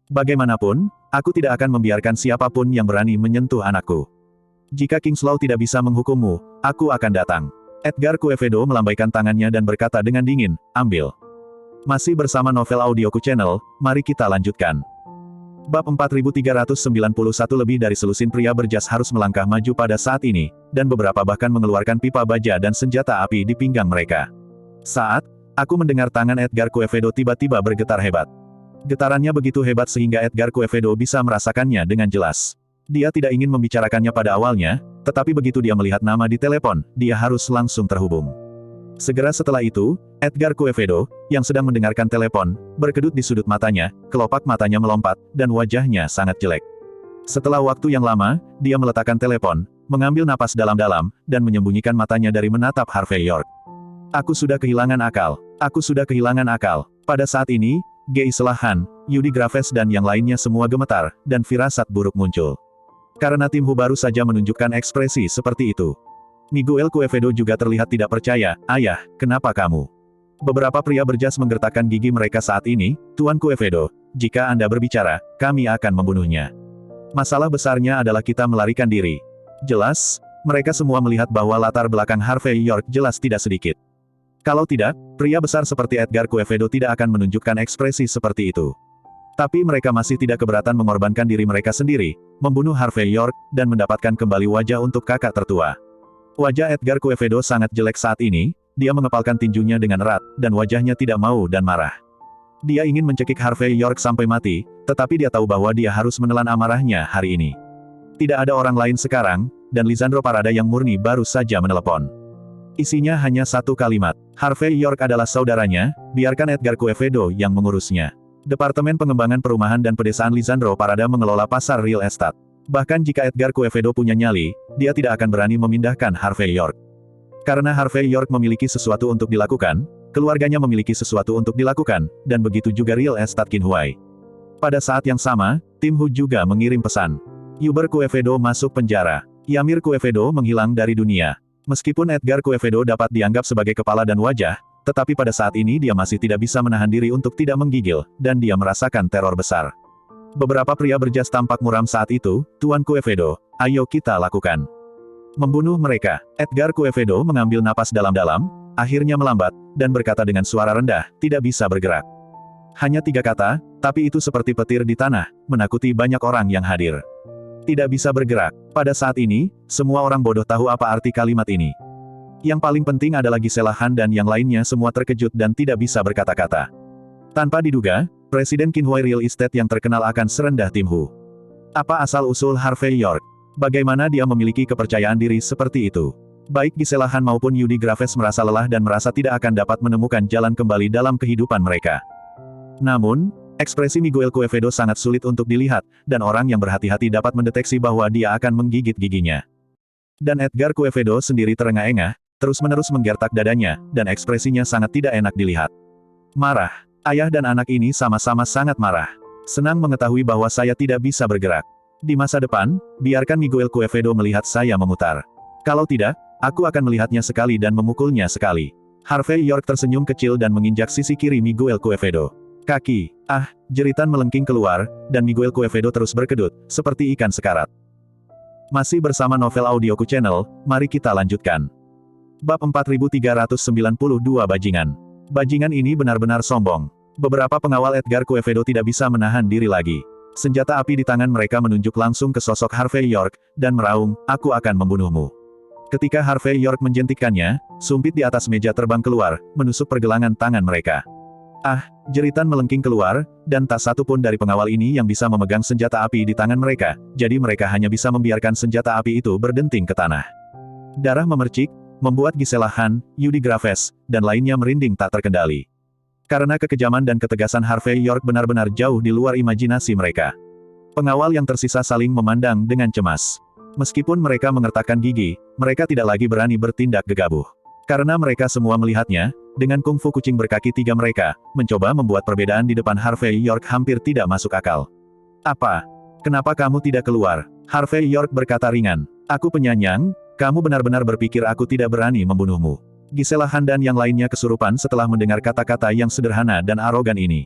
Bagaimanapun, aku tidak akan membiarkan siapapun yang berani menyentuh anakku. Jika Kingslaw tidak bisa menghukummu, aku akan datang. Edgar Quevedo melambaikan tangannya dan berkata dengan dingin, ambil. Masih bersama Novel Audioku Channel, mari kita lanjutkan. Bab 4391 lebih dari selusin pria berjas harus melangkah maju pada saat ini, dan beberapa bahkan mengeluarkan pipa baja dan senjata api di pinggang mereka. Saat, aku mendengar tangan Edgar Quevedo tiba-tiba bergetar hebat. Getarannya begitu hebat sehingga Edgar Quevedo bisa merasakannya dengan jelas. Dia tidak ingin membicarakannya pada awalnya, tetapi begitu dia melihat nama di telepon, dia harus langsung terhubung. Segera setelah itu, Edgar Quevedo, yang sedang mendengarkan telepon, berkedut di sudut matanya, kelopak matanya melompat, dan wajahnya sangat jelek. Setelah waktu yang lama, dia meletakkan telepon, mengambil napas dalam-dalam, dan menyembunyikan matanya dari menatap Harvey York. Aku sudah kehilangan akal. Aku sudah kehilangan akal. Pada saat ini, G. Selahan, Yudi Graves dan yang lainnya semua gemetar, dan firasat buruk muncul. Karena tim Hu baru saja menunjukkan ekspresi seperti itu. Miguel Quevedo juga terlihat tidak percaya, ayah, kenapa kamu? Beberapa pria berjas menggertakkan gigi mereka saat ini, Tuan Quevedo, jika Anda berbicara, kami akan membunuhnya. Masalah besarnya adalah kita melarikan diri. Jelas, mereka semua melihat bahwa latar belakang Harvey York jelas tidak sedikit. Kalau tidak, pria besar seperti Edgar Quevedo tidak akan menunjukkan ekspresi seperti itu. Tapi mereka masih tidak keberatan mengorbankan diri mereka sendiri, membunuh Harvey York, dan mendapatkan kembali wajah untuk kakak tertua. Wajah Edgar Quevedo sangat jelek saat ini, dia mengepalkan tinjunya dengan erat, dan wajahnya tidak mau dan marah. Dia ingin mencekik Harvey York sampai mati, tetapi dia tahu bahwa dia harus menelan amarahnya hari ini. Tidak ada orang lain sekarang, dan Lisandro Parada yang murni baru saja menelepon. Isinya hanya satu kalimat, Harvey York adalah saudaranya, biarkan Edgar Quevedo yang mengurusnya. Departemen Pengembangan Perumahan dan Pedesaan Lisandro Parada mengelola pasar real estate. Bahkan jika Edgar Quevedo punya nyali, dia tidak akan berani memindahkan Harvey York. Karena Harvey York memiliki sesuatu untuk dilakukan, keluarganya memiliki sesuatu untuk dilakukan, dan begitu juga real estate Qinhuai. Pada saat yang sama, tim Hu juga mengirim pesan. Hubert Quevedo masuk penjara. Yamir Quevedo menghilang dari dunia. Meskipun Edgar Quevedo dapat dianggap sebagai kepala dan wajah, tetapi pada saat ini dia masih tidak bisa menahan diri untuk tidak menggigil, dan dia merasakan teror besar. Beberapa pria berjas tampak muram saat itu, Tuan Quevedo, ayo kita lakukan. Membunuh mereka. Edgar Quevedo mengambil napas dalam-dalam, akhirnya melambat, dan berkata dengan suara rendah, tidak bisa bergerak. Hanya 3 kata, tapi itu seperti petir di tanah, menakuti banyak orang yang hadir. Tidak bisa bergerak. Pada saat ini, semua orang bodoh tahu apa arti kalimat ini. Yang paling penting adalah Giselahan dan yang lainnya semua terkejut dan tidak bisa berkata-kata. Tanpa diduga, Presiden Qinhuai Real Estate yang terkenal akan serendah tim Hu. Apa asal-usul Harvey York? Bagaimana dia memiliki kepercayaan diri seperti itu? Baik Giselahan maupun Yudi Graves merasa lelah dan merasa tidak akan dapat menemukan jalan kembali dalam kehidupan mereka. Namun, ekspresi Miguel Quevedo sangat sulit untuk dilihat, dan orang yang berhati-hati dapat mendeteksi bahwa dia akan menggigit giginya. Dan Edgar Quevedo sendiri terengah-engah, terus-menerus menggertak dadanya, dan ekspresinya sangat tidak enak dilihat. Marah. Ayah dan anak ini sama-sama sangat marah. Senang mengetahui bahwa saya tidak bisa bergerak. Di masa depan, biarkan Miguel Quevedo melihat saya memutar. Kalau tidak, aku akan melihatnya sekali dan memukulnya sekali. Harvey York tersenyum kecil dan menginjak sisi kiri Miguel Quevedo. Kaki. Jeritan melengking keluar, dan Miguel Quevedo terus berkedut, seperti ikan sekarat. Masih bersama Novel Audioku Channel, mari kita lanjutkan. Bab 4392 Bajingan. Bajingan ini benar-benar sombong. Beberapa pengawal Edgar Quevedo tidak bisa menahan diri lagi. Senjata api di tangan mereka menunjuk langsung ke sosok Harvey York, dan meraung, aku akan membunuhmu. Ketika Harvey York menjentikkannya, sumpit di atas meja terbang keluar, menusuk pergelangan tangan mereka. Jeritan melengking keluar, dan tak satu pun dari pengawal ini yang bisa memegang senjata api di tangan mereka, jadi mereka hanya bisa membiarkan senjata api itu berdenting ke tanah. Darah memercik, membuat Giselahan, Yudi Graves, dan lainnya merinding tak terkendali. Karena kekejaman dan ketegasan Harvey York benar-benar jauh di luar imajinasi mereka. Pengawal yang tersisa saling memandang dengan cemas. Meskipun mereka mengertakkan gigi, mereka tidak lagi berani bertindak gegabah. Karena mereka semua melihatnya, dengan kungfu kucing berkaki 3 mereka, mencoba membuat perbedaan di depan Harvey York hampir tidak masuk akal. Apa? Kenapa kamu tidak keluar? Harvey York berkata ringan. Aku penyanyang, kamu benar-benar berpikir aku tidak berani membunuhmu. Gisela Han dan yang lainnya kesurupan setelah mendengar kata-kata yang sederhana dan arogan ini.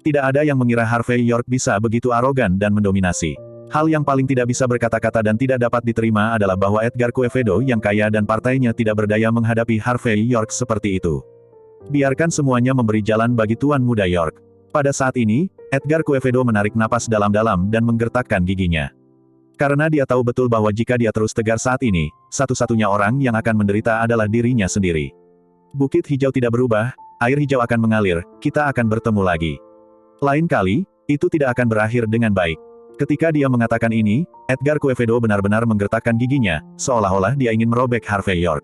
Tidak ada yang mengira Harvey York bisa begitu arogan dan mendominasi. Hal yang paling tidak bisa berkata-kata dan tidak dapat diterima adalah bahwa Edgar Quevedo yang kaya dan partainya tidak berdaya menghadapi Harvey York seperti itu. Biarkan semuanya memberi jalan bagi Tuan Muda York. Pada saat ini, Edgar Quevedo menarik napas dalam-dalam dan menggertakkan giginya. Karena dia tahu betul bahwa jika dia terus tegar saat ini, satu-satunya orang yang akan menderita adalah dirinya sendiri. Bukit hijau tidak berubah, air hijau akan mengalir, kita akan bertemu lagi. Lain kali, itu tidak akan berakhir dengan baik. Ketika dia mengatakan ini, Edgar Quevedo benar-benar menggertakkan giginya, seolah-olah dia ingin merobek Harvey York.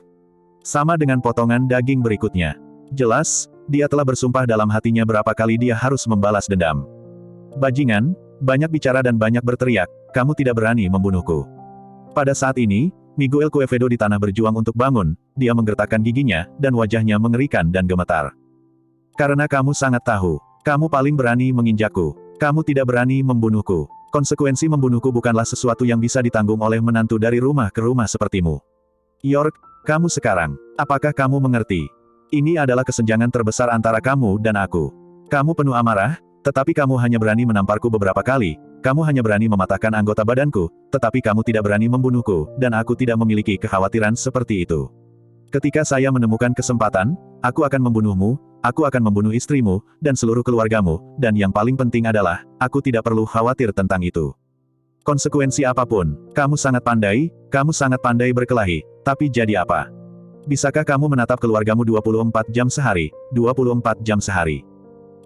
Sama dengan potongan daging berikutnya. Jelas, dia telah bersumpah dalam hatinya berapa kali dia harus membalas dendam. Bajingan, banyak bicara dan banyak berteriak, kamu tidak berani membunuhku. Pada saat ini, Miguel Quevedo di tanah berjuang untuk bangun, dia menggertakkan giginya, dan wajahnya mengerikan dan gemetar. Karena kamu sangat tahu, kamu paling berani menginjakku, kamu tidak berani membunuhku. Konsekuensi membunuhku bukanlah sesuatu yang bisa ditanggung oleh menantu dari rumah ke rumah sepertimu. York, kamu sekarang, apakah kamu mengerti? Ini adalah kesenjangan terbesar antara kamu dan aku. Kamu penuh amarah, tetapi kamu hanya berani menamparku beberapa kali, kamu hanya berani mematahkan anggota badanku, tetapi kamu tidak berani membunuhku, dan aku tidak memiliki kekhawatiran seperti itu. Ketika saya menemukan kesempatan, aku akan membunuhmu, aku akan membunuh istrimu, dan seluruh keluargamu, dan yang paling penting adalah, aku tidak perlu khawatir tentang itu. Konsekuensi apapun, kamu sangat pandai berkelahi, tapi jadi apa? Bisakah kamu menatap keluargamu 24 jam sehari, 24 jam sehari?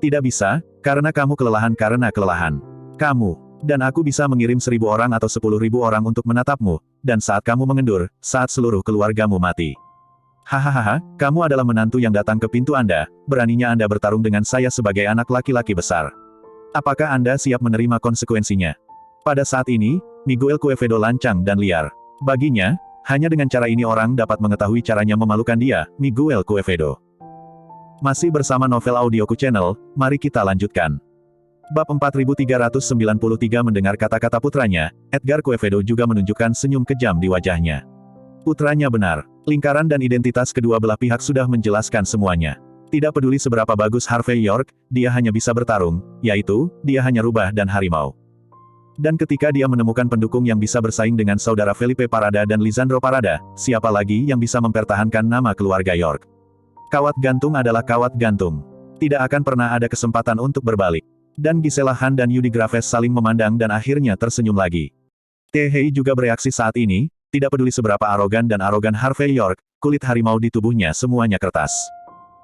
Tidak bisa, karena kamu kelelahan karena kelelahan. Kamu, dan aku bisa mengirim 1.000 orang atau 10.000 orang untuk menatapmu, dan saat kamu mengendur, saat seluruh keluargamu mati. Hahaha, kamu adalah menantu yang datang ke pintu Anda, beraninya Anda bertarung dengan saya sebagai anak laki-laki besar. Apakah Anda siap menerima konsekuensinya? Pada saat ini, Miguel Quevedo lancang dan liar. Baginya, hanya dengan cara ini orang dapat mengetahui caranya memalukan dia, Miguel Quevedo. Masih bersama Novel Audioku Channel, mari kita lanjutkan. Bab 4393 mendengar kata-kata putranya, Edgar Quevedo juga menunjukkan senyum kejam di wajahnya. Putranya benar. Lingkaran dan identitas kedua belah pihak sudah menjelaskan semuanya. Tidak peduli seberapa bagus Harvey York, dia hanya bisa bertarung, yaitu, dia hanya rubah dan harimau. Dan ketika dia menemukan pendukung yang bisa bersaing dengan saudara Felipe Parada dan Lisandro Parada, siapa lagi yang bisa mempertahankan nama keluarga York? Kawat gantung adalah kawat gantung. Tidak akan pernah ada kesempatan untuk berbalik. Dan Gisela Han dan Yudi Graves saling memandang dan akhirnya tersenyum lagi. Tae-hei juga bereaksi saat ini. Tidak peduli seberapa arogan dan arogan Harvey York, kulit harimau di tubuhnya semuanya kertas.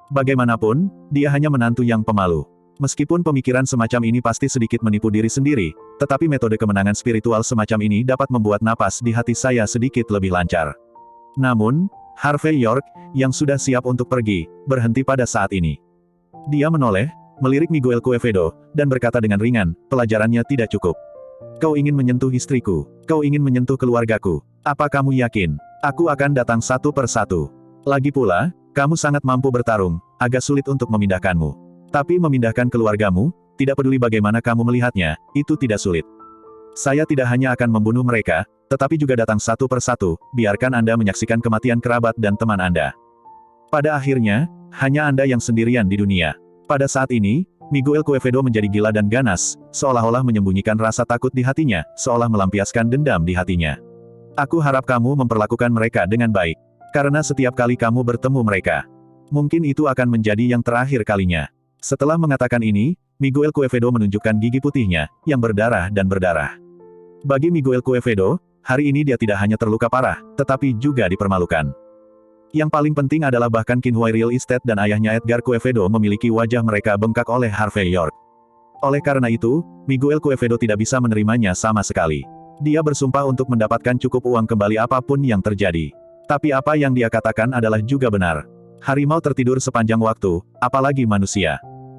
Bagaimanapun, dia hanya menantu yang pemalu. Meskipun pemikiran semacam ini pasti sedikit menipu diri sendiri, tetapi metode kemenangan spiritual semacam ini dapat membuat napas di hati saya sedikit lebih lancar. Namun, Harvey York, yang sudah siap untuk pergi, berhenti pada saat ini. Dia menoleh, melirik Miguel Quevedo, dan berkata dengan ringan, pelajarannya tidak cukup. Kau ingin menyentuh istriku, kau ingin menyentuh keluargaku. Apa kamu yakin? Aku akan datang satu per satu. Lagi pula, kamu sangat mampu bertarung, agak sulit untuk memindahkanmu. Tapi memindahkan keluargamu, tidak peduli bagaimana kamu melihatnya, itu tidak sulit. Saya tidak hanya akan membunuh mereka, tetapi juga datang satu per satu, biarkan Anda menyaksikan kematian kerabat dan teman Anda. Pada akhirnya, hanya Anda yang sendirian di dunia. Pada saat ini, Miguel Quevedo menjadi gila dan ganas, seolah-olah menyembunyikan rasa takut di hatinya, seolah melampiaskan dendam di hatinya. Aku harap kamu memperlakukan mereka dengan baik. Karena setiap kali kamu bertemu mereka, mungkin itu akan menjadi yang terakhir kalinya. Setelah mengatakan ini, Miguel Quevedo menunjukkan gigi putihnya, yang berdarah dan berdarah. Bagi Miguel Quevedo, hari ini dia tidak hanya terluka parah, tetapi juga dipermalukan. Yang paling penting adalah bahkan Qinhuai Real Estate dan ayahnya Edgar Quevedo memiliki wajah mereka bengkak oleh Harvey York. Oleh karena itu, Miguel Quevedo tidak bisa menerimanya sama sekali. Dia bersumpah untuk mendapatkan cukup uang kembali apapun yang terjadi. Tapi apa yang dia katakan adalah juga benar. Harimau tertidur sepanjang waktu, apalagi manusia.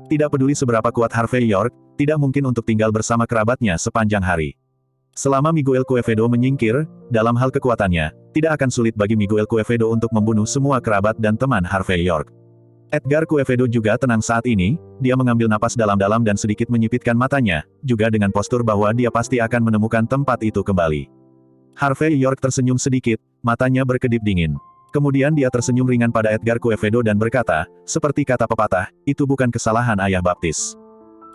Tidak peduli seberapa kuat Harvey York, tidak mungkin untuk tinggal bersama kerabatnya sepanjang hari. Selama Miguel Quevedo menyingkir, dalam hal kekuatannya, tidak akan sulit bagi Miguel Quevedo untuk membunuh semua kerabat dan teman Harvey York. Edgar Quevedo juga tenang saat ini, dia mengambil napas dalam-dalam dan sedikit menyipitkan matanya, juga dengan postur bahwa dia pasti akan menemukan tempat itu kembali. Harvey York tersenyum sedikit, matanya berkedip dingin. Kemudian dia tersenyum ringan pada Edgar Quevedo dan berkata, seperti kata pepatah, itu bukan kesalahan ayah baptis.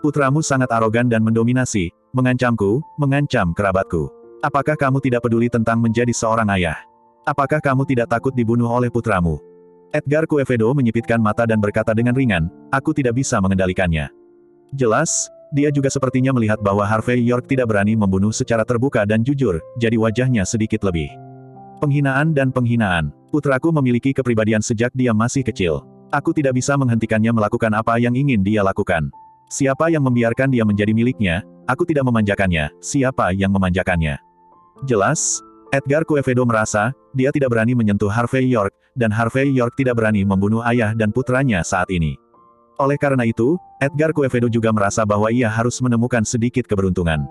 Putramu sangat arogan dan mendominasi, mengancamku, mengancam kerabatku. Apakah kamu tidak peduli tentang menjadi seorang ayah? Apakah kamu tidak takut dibunuh oleh putramu? Edgar Quevedo menyipitkan mata dan berkata dengan ringan, aku tidak bisa mengendalikannya. Jelas, dia juga sepertinya melihat bahwa Harvey York tidak berani membunuh secara terbuka dan jujur, jadi wajahnya sedikit lebih. Penghinaan dan penghinaan. Putraku memiliki kepribadian sejak dia masih kecil. Aku tidak bisa menghentikannya melakukan apa yang ingin dia lakukan. Siapa yang membiarkan dia menjadi miliknya, aku tidak memanjakannya, siapa yang memanjakannya. Jelas, Edgar Quevedo merasa, dia tidak berani menyentuh Harvey York, dan Harvey York tidak berani membunuh ayah dan putranya saat ini. Oleh karena itu, Edgar Quevedo juga merasa bahwa ia harus menemukan sedikit keberuntungan.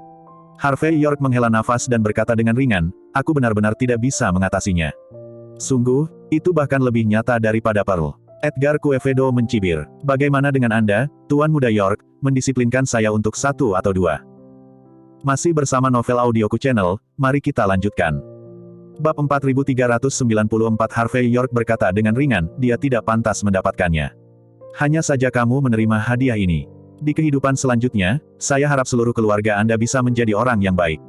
Harvey York menghela nafas dan berkata dengan ringan, aku benar-benar tidak bisa mengatasinya. Sungguh, itu bahkan lebih nyata daripada Pearl. Edgar Quevedo mencibir. Bagaimana dengan Anda, Tuan Muda York, mendisiplinkan saya untuk 1 atau 2? Masih bersama Novel Audioku Channel, mari kita lanjutkan. Bab 4394 Harvey York berkata dengan ringan, dia tidak pantas mendapatkannya. Hanya saja kamu menerima hadiah ini. Di kehidupan selanjutnya, saya harap seluruh keluarga Anda bisa menjadi orang yang baik.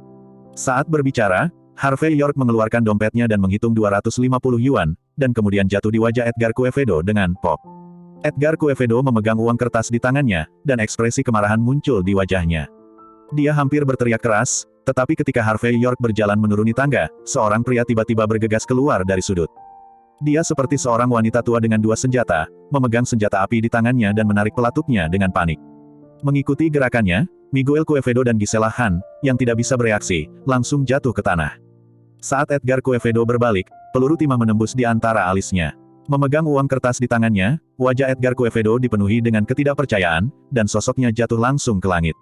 Saat berbicara, Harvey York mengeluarkan dompetnya dan menghitung 250 yuan, dan kemudian jatuh di wajah Edgar Quevedo dengan pop. Edgar Quevedo memegang uang kertas di tangannya, dan ekspresi kemarahan muncul di wajahnya. Dia hampir berteriak keras, tetapi ketika Harvey York berjalan menuruni tangga, seorang pria tiba-tiba bergegas keluar dari sudut. Dia seperti seorang wanita tua dengan 2 senjata, memegang senjata api di tangannya dan menarik pelatuknya dengan panik. Mengikuti gerakannya, Miguel Quevedo dan Gisela Han, yang tidak bisa bereaksi, langsung jatuh ke tanah. Saat Edgar Quevedo berbalik, peluru timah menembus di antara alisnya. Memegang uang kertas di tangannya, wajah Edgar Quevedo dipenuhi dengan ketidakpercayaan, dan sosoknya jatuh langsung ke langit.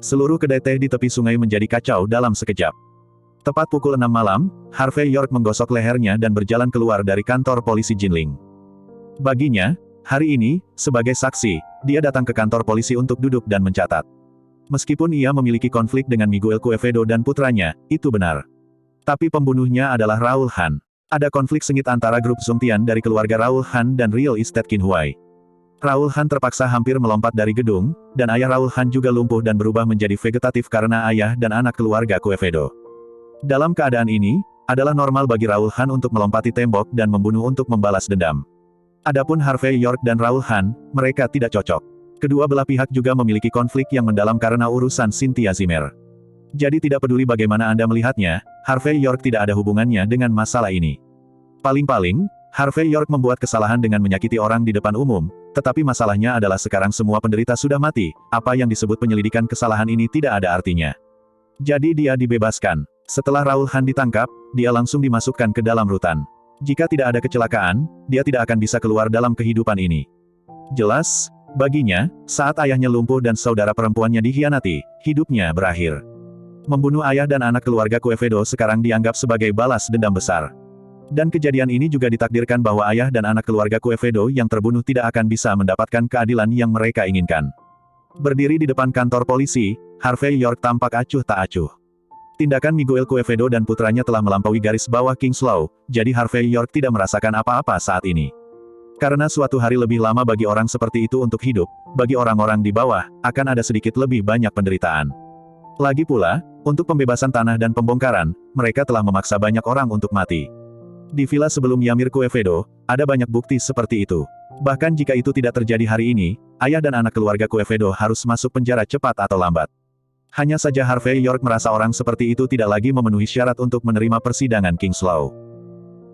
Seluruh kedai teh di tepi sungai menjadi kacau dalam sekejap. Tepat pukul 6 malam, Harvey York menggosok lehernya dan berjalan keluar dari kantor polisi Jinling. Baginya, hari ini, sebagai saksi, dia datang ke kantor polisi untuk duduk dan mencatat. Meskipun ia memiliki konflik dengan Miguel Quevedo dan putranya, itu benar. Tapi pembunuhnya adalah Raoul Han. Ada konflik sengit antara grup Zongtian dari keluarga Raoul Han dan Real Estate Qin Huai. Raoul Han terpaksa hampir melompat dari gedung, dan ayah Raoul Han juga lumpuh dan berubah menjadi vegetatif karena ayah dan anak keluarga Quevedo. Dalam keadaan ini, adalah normal bagi Raoul Han untuk melompati tembok dan membunuh untuk membalas dendam. Adapun Harvey York dan Raoul Han, mereka tidak cocok. Kedua belah pihak juga memiliki konflik yang mendalam karena urusan Cynthia Zimmer. Jadi tidak peduli bagaimana Anda melihatnya, Harvey York tidak ada hubungannya dengan masalah ini. Paling-paling, Harvey York membuat kesalahan dengan menyakiti orang di depan umum, tetapi masalahnya adalah sekarang semua penderita sudah mati, apa yang disebut penyelidikan kesalahan ini tidak ada artinya. Jadi dia dibebaskan. Setelah Raoul Han ditangkap, dia langsung dimasukkan ke dalam rutan. Jika tidak ada kecelakaan, dia tidak akan bisa keluar dalam kehidupan ini. Jelas, baginya, saat ayahnya lumpuh dan saudara perempuannya dikhianati, hidupnya berakhir. Membunuh ayah dan anak keluarga Quevedo sekarang dianggap sebagai balas dendam besar. Dan kejadian ini juga ditakdirkan bahwa ayah dan anak keluarga Quevedo yang terbunuh tidak akan bisa mendapatkan keadilan yang mereka inginkan. Berdiri di depan kantor polisi, Harvey York tampak acuh tak acuh. Tindakan Miguel Quevedo dan putranya telah melampaui garis bawah King's Law, jadi Harvey York tidak merasakan apa-apa saat ini. Karena suatu hari lebih lama bagi orang seperti itu untuk hidup, bagi orang-orang di bawah, akan ada sedikit lebih banyak penderitaan. Lagi pula, untuk pembebasan tanah dan pembongkaran, mereka telah memaksa banyak orang untuk mati. Di villa sebelum Yamir Quevedo, ada banyak bukti seperti itu. Bahkan jika itu tidak terjadi hari ini, ayah dan anak keluarga Quevedo harus masuk penjara cepat atau lambat. Hanya saja Harvey York merasa orang seperti itu tidak lagi memenuhi syarat untuk menerima persidangan King's Law.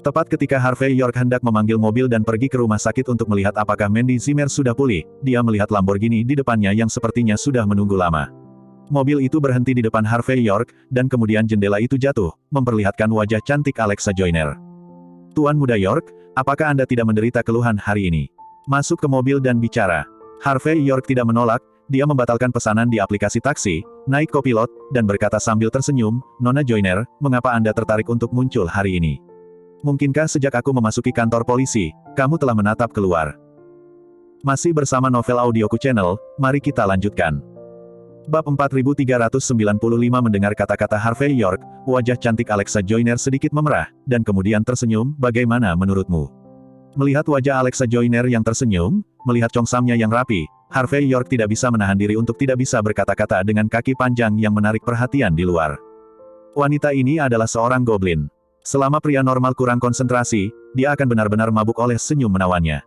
Tepat ketika Harvey York hendak memanggil mobil dan pergi ke rumah sakit untuk melihat apakah Mandy Zimmer sudah pulih, dia melihat Lamborghini di depannya yang sepertinya sudah menunggu lama. Mobil itu berhenti di depan Harvey York, dan kemudian jendela itu jatuh, memperlihatkan wajah cantik Alexa Joyner. Tuan Muda York, apakah Anda tidak menderita keluhan hari ini? Masuk ke mobil dan bicara. Harvey York tidak menolak, dia membatalkan pesanan di aplikasi taksi, naik kopilot, dan berkata sambil tersenyum, "Nona Joyner, mengapa Anda tertarik untuk muncul hari ini? Mungkinkah sejak aku memasuki kantor polisi, kamu telah menatap keluar?" Masih bersama Novel Audioku Channel, mari kita lanjutkan. Bab 4395 mendengar kata-kata Harvey York, wajah cantik Alexa Joyner sedikit memerah, dan kemudian tersenyum, "Bagaimana menurutmu?" Melihat wajah Alexa Joyner yang tersenyum, melihat congsamnya yang rapi, Harvey York tidak bisa menahan diri untuk tidak bisa berkata-kata dengan kaki panjang yang menarik perhatian di luar. Wanita ini adalah seorang goblin. Selama pria normal kurang konsentrasi, dia akan benar-benar mabuk oleh senyum menawannya.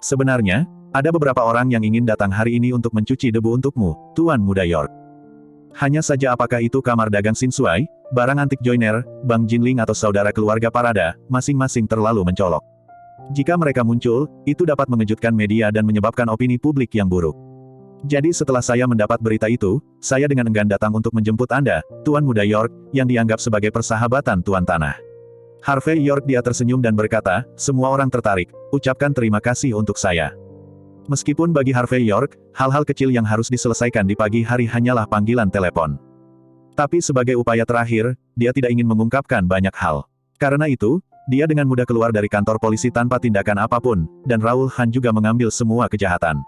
Sebenarnya, ada beberapa orang yang ingin datang hari ini untuk mencuci debu untukmu, Tuan Muda York. Hanya saja apakah itu kamar dagang Shinsuai, barang antik Joyner, Bang Jinling atau saudara keluarga Parada, masing-masing terlalu mencolok. Jika mereka muncul, itu dapat mengejutkan media dan menyebabkan opini publik yang buruk. Jadi setelah saya mendapat berita itu, saya dengan enggan datang untuk menjemput Anda, Tuan Muda York, yang dianggap sebagai persahabatan Tuan Tanah. Harvey York dia tersenyum dan berkata, "Semua orang tertarik, ucapkan terima kasih untuk saya." Meskipun bagi Harvey York, hal-hal kecil yang harus diselesaikan di pagi hari hanyalah panggilan telepon. Tapi sebagai upaya terakhir, dia tidak ingin mengungkapkan banyak hal. Karena itu, dia dengan mudah keluar dari kantor polisi tanpa tindakan apapun, dan Raoul Han juga mengambil semua kejahatan.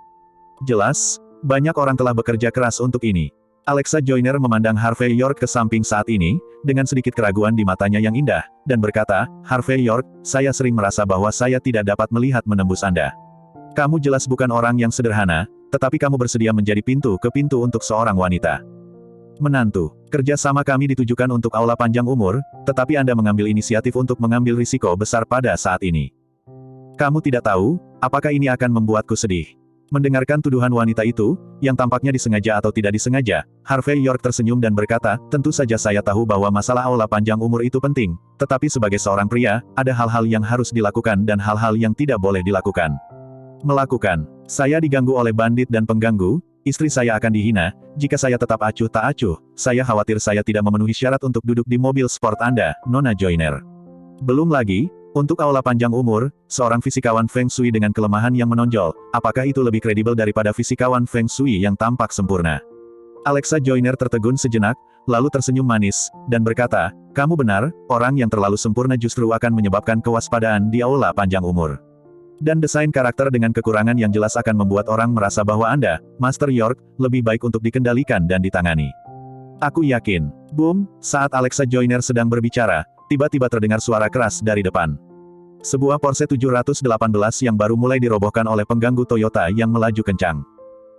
Jelas, banyak orang telah bekerja keras untuk ini. Alexa Joyner memandang Harvey York ke samping saat ini, dengan sedikit keraguan di matanya yang indah, dan berkata, "Harvey York, saya sering merasa bahwa saya tidak dapat melihat menembus Anda. Kamu jelas bukan orang yang sederhana, tetapi kamu bersedia menjadi pintu ke pintu untuk seorang wanita. Menantu, kerja sama kami ditujukan untuk aula panjang umur, tetapi Anda mengambil inisiatif untuk mengambil risiko besar pada saat ini. Kamu tidak tahu, apakah ini akan membuatku sedih." Mendengarkan tuduhan wanita itu, yang tampaknya disengaja atau tidak disengaja, Harvey York tersenyum dan berkata, "Tentu saja saya tahu bahwa masalah aula panjang umur itu penting, tetapi sebagai seorang pria, ada hal-hal yang harus dilakukan dan hal-hal yang tidak boleh dilakukan. Melakukan. Saya diganggu oleh bandit dan pengganggu, istri saya akan dihina, jika saya tetap acuh tak acuh, saya khawatir saya tidak memenuhi syarat untuk duduk di mobil sport Anda, Nona Joyner. Belum lagi, untuk aula panjang umur, seorang fisikawan Feng Shui dengan kelemahan yang menonjol, apakah itu lebih kredibel daripada fisikawan Feng Shui yang tampak sempurna?" Alexa Joyner tertegun sejenak, lalu tersenyum manis, dan berkata, "Kamu benar, orang yang terlalu sempurna justru akan menyebabkan kewaspadaan di aula panjang umur. Dan desain karakter dengan kekurangan yang jelas akan membuat orang merasa bahwa Anda, Master York, lebih baik untuk dikendalikan dan ditangani. Aku yakin." Boom, saat Alexa Joyner sedang berbicara, tiba-tiba terdengar suara keras dari depan. Sebuah Porsche 718 yang baru mulai dirobohkan oleh pengganggu Toyota yang melaju kencang.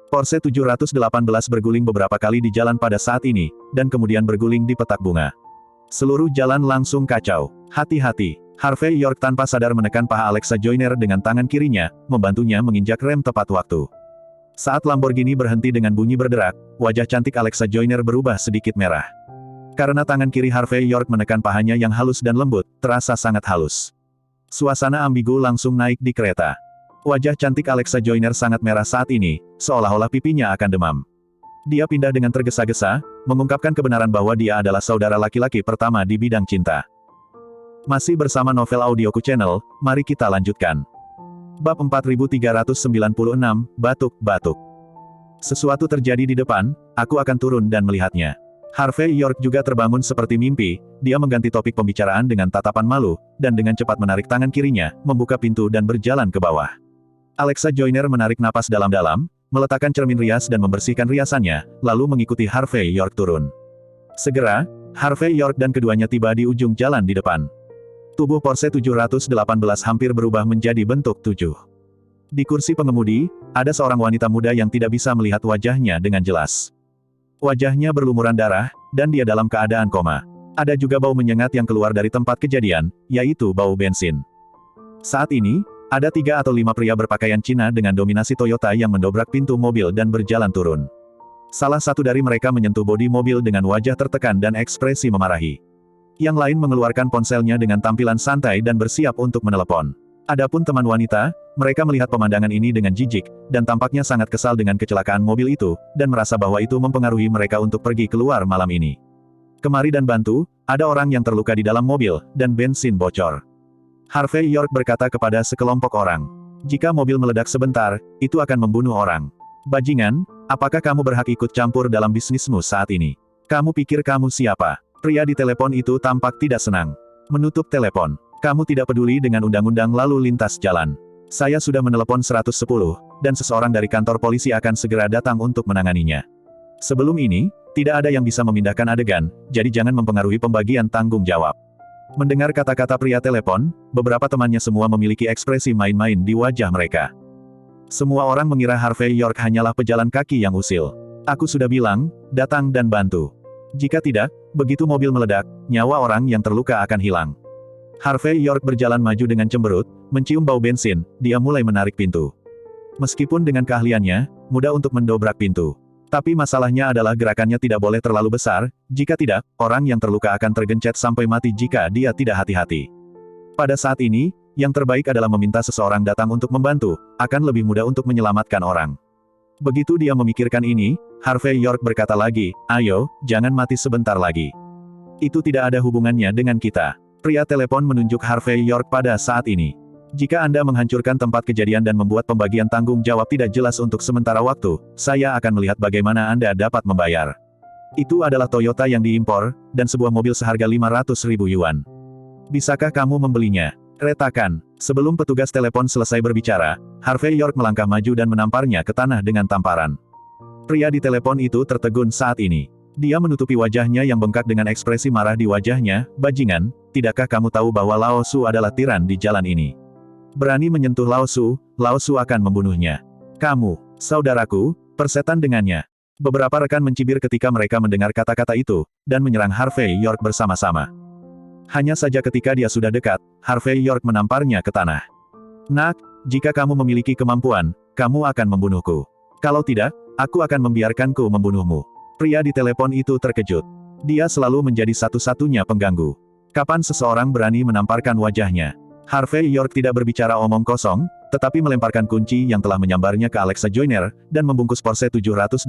Porsche 718 berguling beberapa kali di jalan pada saat ini, dan kemudian berguling di petak bunga. Seluruh jalan langsung kacau. "Hati-hati." Harvey York tanpa sadar menekan paha Alexa Joyner dengan tangan kirinya, membantunya menginjak rem tepat waktu. Saat Lamborghini berhenti dengan bunyi berderak, wajah cantik Alexa Joyner berubah sedikit merah. Karena tangan kiri Harvey York menekan pahanya yang halus dan lembut, terasa sangat halus. Suasana ambigu langsung naik di kereta. Wajah cantik Alexa Joyner sangat merah saat ini, seolah-olah pipinya akan demam. Dia pindah dengan tergesa-gesa, mengungkapkan kebenaran bahwa dia adalah saudara laki-laki pertama di bidang cinta. Masih bersama Novel Audioku Channel, mari kita lanjutkan. Bab 4396, Batuk-Batuk. Sesuatu terjadi di depan, aku akan turun dan melihatnya. Harvey York juga terbangun seperti mimpi, dia mengganti topik pembicaraan dengan tatapan malu, dan dengan cepat menarik tangan kirinya, membuka pintu dan berjalan ke bawah. Alexa Joyner menarik napas dalam-dalam, meletakkan cermin rias dan membersihkan riasannya, lalu mengikuti Harvey York turun. Segera, Harvey York dan keduanya tiba di ujung jalan di depan. Tubuh Porsche 718 hampir berubah menjadi bentuk 7. Di kursi pengemudi, ada seorang wanita muda yang tidak bisa melihat wajahnya dengan jelas. Wajahnya berlumuran darah, dan dia dalam keadaan koma. Ada juga bau menyengat yang keluar dari tempat kejadian, yaitu bau bensin. Saat ini, ada 3 atau 5 pria berpakaian Cina dengan dominasi Toyota yang mendobrak pintu mobil dan berjalan turun. Salah satu dari mereka menyentuh bodi mobil dengan wajah tertekan dan ekspresi memarahi. Yang lain mengeluarkan ponselnya dengan tampilan santai dan bersiap untuk menelepon. Adapun teman wanita, mereka melihat pemandangan ini dengan jijik, dan tampaknya sangat kesal dengan kecelakaan mobil itu, dan merasa bahwa itu mempengaruhi mereka untuk pergi keluar malam ini. "Kemari dan bantu, ada orang yang terluka di dalam mobil, dan bensin bocor." Harvey York berkata kepada sekelompok orang. "Jika mobil meledak sebentar, itu akan membunuh orang. Bajingan, Apakah kamu berhak ikut campur dalam bisnismu saat ini? Kamu pikir kamu siapa? Pria di telepon itu tampak tidak senang. Menutup telepon. Kamu tidak peduli dengan undang-undang lalu lintas jalan. Saya sudah menelepon 110, dan seseorang dari kantor polisi akan segera datang untuk menanganinya. Sebelum ini, tidak ada yang bisa memindahkan adegan, jadi jangan mempengaruhi pembagian tanggung jawab. Mendengar kata-kata pria telepon, beberapa temannya semua memiliki ekspresi main-main di wajah mereka. Semua orang mengira Harvey York hanyalah pejalan kaki yang usil. Aku sudah bilang, datang dan bantu. Jika tidak, begitu mobil meledak, nyawa orang yang terluka akan hilang. Harvey York berjalan maju dengan cemberut, mencium bau bensin, dia mulai menarik pintu. Meskipun dengan keahliannya, mudah untuk mendobrak pintu. Tapi masalahnya adalah gerakannya tidak boleh terlalu besar, jika tidak, orang yang terluka akan tergencet sampai mati jika dia tidak hati-hati. Pada saat ini, yang terbaik adalah meminta seseorang datang untuk membantu, akan lebih mudah untuk menyelamatkan orang. Begitu dia memikirkan ini, Harvey York berkata lagi, ayo, jangan mati sebentar lagi. Itu tidak ada hubungannya dengan kita. Pria telepon menunjuk Harvey York pada saat ini. Jika Anda menghancurkan tempat kejadian dan membuat pembagian tanggung jawab tidak jelas untuk sementara waktu, saya akan melihat bagaimana Anda dapat membayar. Itu adalah Toyota yang diimpor, dan sebuah mobil seharga 500.000 yuan. Bisakah kamu membelinya? Retakan. Sebelum petugas telepon selesai berbicara, Harvey York melangkah maju dan menamparnya ke tanah dengan tamparan. Pria di telepon itu tertegun saat ini. Dia menutupi wajahnya yang bengkak dengan ekspresi marah di wajahnya, bajingan, tidakkah kamu tahu bahwa Lao Su adalah tiran di jalan ini? Berani menyentuh Lao Su akan membunuhnya. Kamu, saudaraku, persetan dengannya. Beberapa rekan mencibir ketika mereka mendengar kata-kata itu, dan menyerang Harvey York bersama-sama. Hanya saja ketika dia sudah dekat, Harvey York menamparnya ke tanah. Nak, jika kamu memiliki kemampuan, kamu akan membunuhku. Kalau tidak, aku akan membiarkanku membunuhmu. Pria di telepon itu terkejut. Dia selalu menjadi satu-satunya pengganggu. Kapan seseorang berani menamparkan wajahnya? Harvey York tidak berbicara omong kosong, tetapi melemparkan kunci yang telah menyambarnya ke Alexa Joyner, dan membungkus Porsche 718